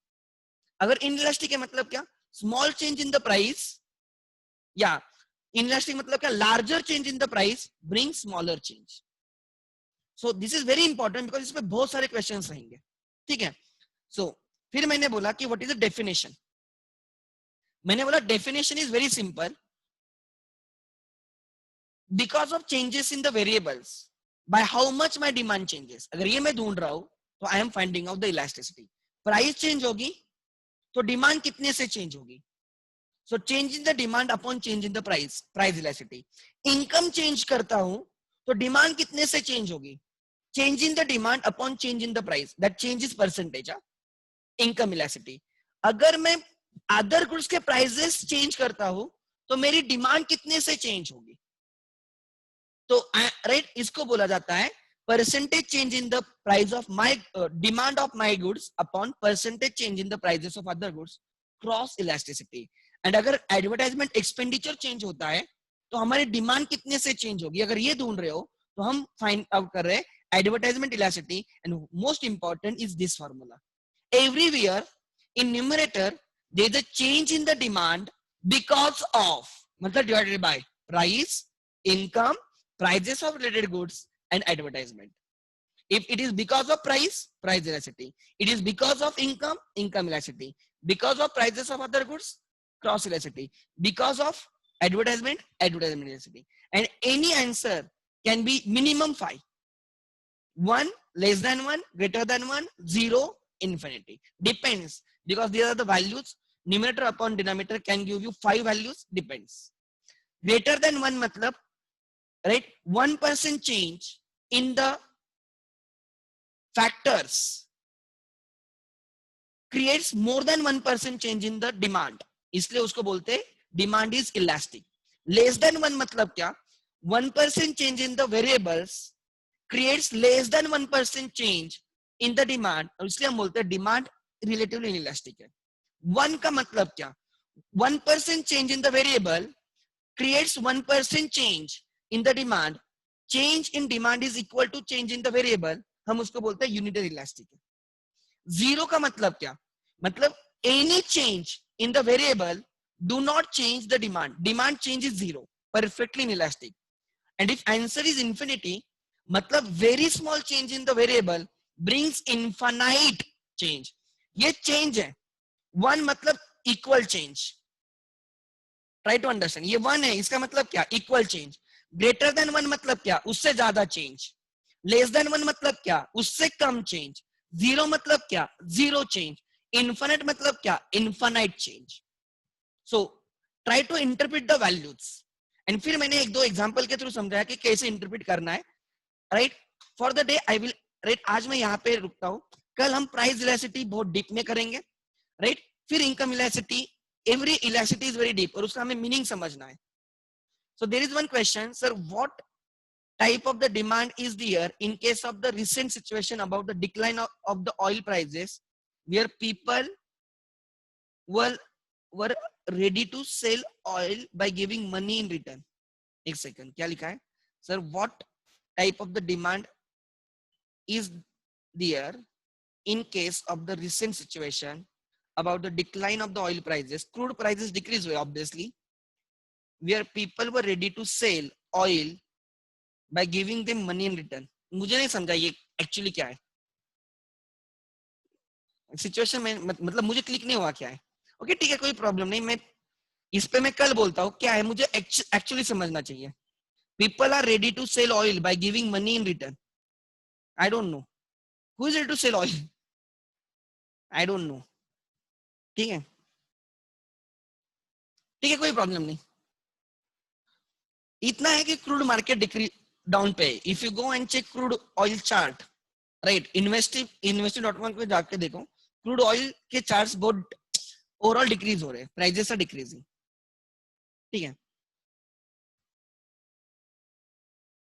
अगर इनइलास्टिक है मतलब क्या, small change in the price, या इनइलास्टिक मतलब क्या, larger change in the price brings smaller change. So this is very important because इसमें बहुत सारे क्वेश्चंस रहेंगे. ठीक है. सो फिर मैंने बोला कि व्हाट इज द डेफिनेशन. मैंने बोला definition is very simple. Because of changes in the variables, by how much my demand changes. अगर ये मैं ढूंढ रहा हूं तो I am finding out the elasticity. Price change होगी तो डिमांड कितने से चेंज होगी. So change in the demand upon change in the price elasticity. Income change करता हूं तो डिमांड कितने से चेंज होगी. Change in the demand upon change in the price, that change is percentage. Income elasticity. अगर मैं other goods के prices change करता हूं तो मेरी डिमांड कितने से चेंज होगी. तो राइट इसको बोला जाता है percentage change in the price of my demand of my goods upon percentage change in the prices of other goods, cross elasticity. And अगर एडवर्टाइजमेंट एक्सपेंडिचर चेंज होता है तो हमारी डिमांड कितने से चेंज होगी. अगर ये ढूंढ रहे हो तो हम फाइंड आउट कर रहे हैं advertisement elasticity. And most important is this formula. Everywhere in numerator there is a change in the demand because of, मतलब divided by price, income, prices of related goods and advertisement. If it is because of price, price elasticity. It is because of income, income elasticity. Because of prices of other goods, cross elasticity. Because of advertisement, advertisement elasticity. And any answer can be minimum 5. 1, less than 1, greater than 1, 0, infinity. Depends, because these are the values. Numerator upon denominator can give you 5 values, depends. Greater than 1 matlab, right, 1% change in the factors creates more than 1% change in the demand, इसलिए उसको बोलते demand is elastic. Less than 1 मतलब क्या, 1% change in the variables creates less than 1% change in the demand, और इसलिए हम बोलते हैं demand relatively inelastic है. 1 का मतलब क्या, 1% change in the variable creates 1% change in the demand. Change in demand is equal to change in the variable, हम उसको बोलते हैं यूनिटरी इलास्टिक है. 0 का मतलब क्या, मतलब any change in the variable do not change the demand. Demand change is 0, perfectly inelastic. And if answer is infinity, मतलब very small change in the variable brings infinite change. ये change है. 1 मतलब equal change. Try to understand. ये 1 है, इसका मतलब क्या, equal change. Greater than 1 मतलब क्या, उससे ज्यादा change. Less than 1 मतलब क्या, उससे कम change. 0 मतलब क्या, 0 change. Infinite मतलब क्या, infinite change. So try to interpret the values. And फिर मैंने एक दो एग्जांपल के थ्रू समझाया कि कैसे इंटरप्रेट करना है. Right, for the day I will, right, आज मैं यहाँ पे रुकता हूँ. कल हम प्राइस इलास्टिसिटी बहुत डीप में करेंगे. राइट, फिर income elasticity. Every elasticity is very deep और उसका हमें मीनिंग समझना है. So there is one question, sir, what type of the demand is there in case of the recent situation about the decline of the oil prices, where people were ready to sell oil by giving money in return. एक second, क्या लिखा है? Sir, what type of the demand is there in case of the recent situation about the decline of the oil prices? Crude prices decrease obviously, where people were ready to sell oil by giving them money in return. मुझे नहीं समझा ये actually क्या है situation में, मतलब मुझे click नहीं हुआ क्या है. ओके ठीक है, कोई प्रॉब्लम नहीं, मैं इस पे मैं कल बोलता हूँ क्या है, मुझे एक्चुअली समझना चाहिए. People are ready to sell oil by giving money in return. I don't know. Who is ready to sell oil? I don't know. ठीक है, ठीक है, कोई प्रॉब्लम नहीं. इतना है कि क्रूड मार्केट डिक्री डाउन पे. If you go and check crude oil chart, right, investing.com पे जाके देखो, क्रूड ऑयल के चार्ट्स बहुत ओवरऑल डिक्रीज हो रहे हैं, प्राइसेस आर डिक्रीजिंग. ठीक है,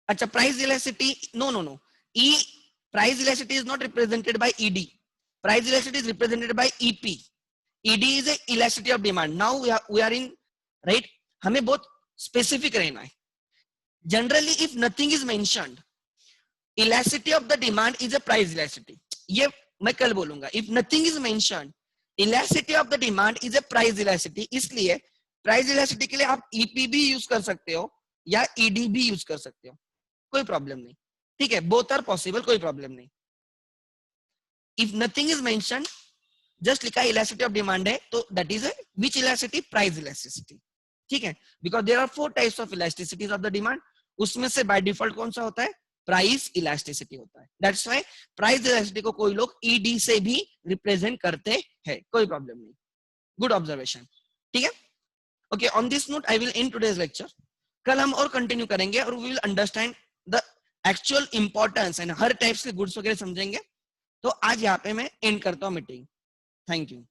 अच्छा, price elasticity, no, E price elasticity is not represented by ED. Price elasticity is represented by EP. ED is a elasticity of demand. Now we are in, right, हमें बहुत specific रहना है. Generally if nothing is mentioned, elasticity of the demand is a price elasticity. ये मैं कल बोलूंगा. If nothing is mentioned, elasticity of the demand is a price elasticity. इसलिए price elasticity के लिए आप EP भी यूज कर सकते हो या ED भी यूज कर सकते हो, कोई प्रॉब्लम नहीं. ठीक है, both are possible, कोई प्रॉब्लम नहीं. If nothing is mentioned, just लिखा elasticity of demand है, तो that is a which elasticity? Price elasticity. ठीक है, because there are 4 types of elasticities of the demand. उसमें से by default कौन सा होता है? प्राइस इलास्टिसिटी होता है. दैट्स व्हाई प्राइस इलास्टिसिटी को कोई लोग ईडी से भी रिप्रेजेंट करते हैं, कोई प्रॉब्लम नहीं. Good observation. ठीक है, okay, on this note I will end today's lecture. कल हम और कंटिन्यू करेंगे और we will understand the actual importance and हर टाइप्स के गुड्स वगैरह समझेंगे. तो आज यहाँ पे मैं एंड करता हूँ मीटिंग. Thank you.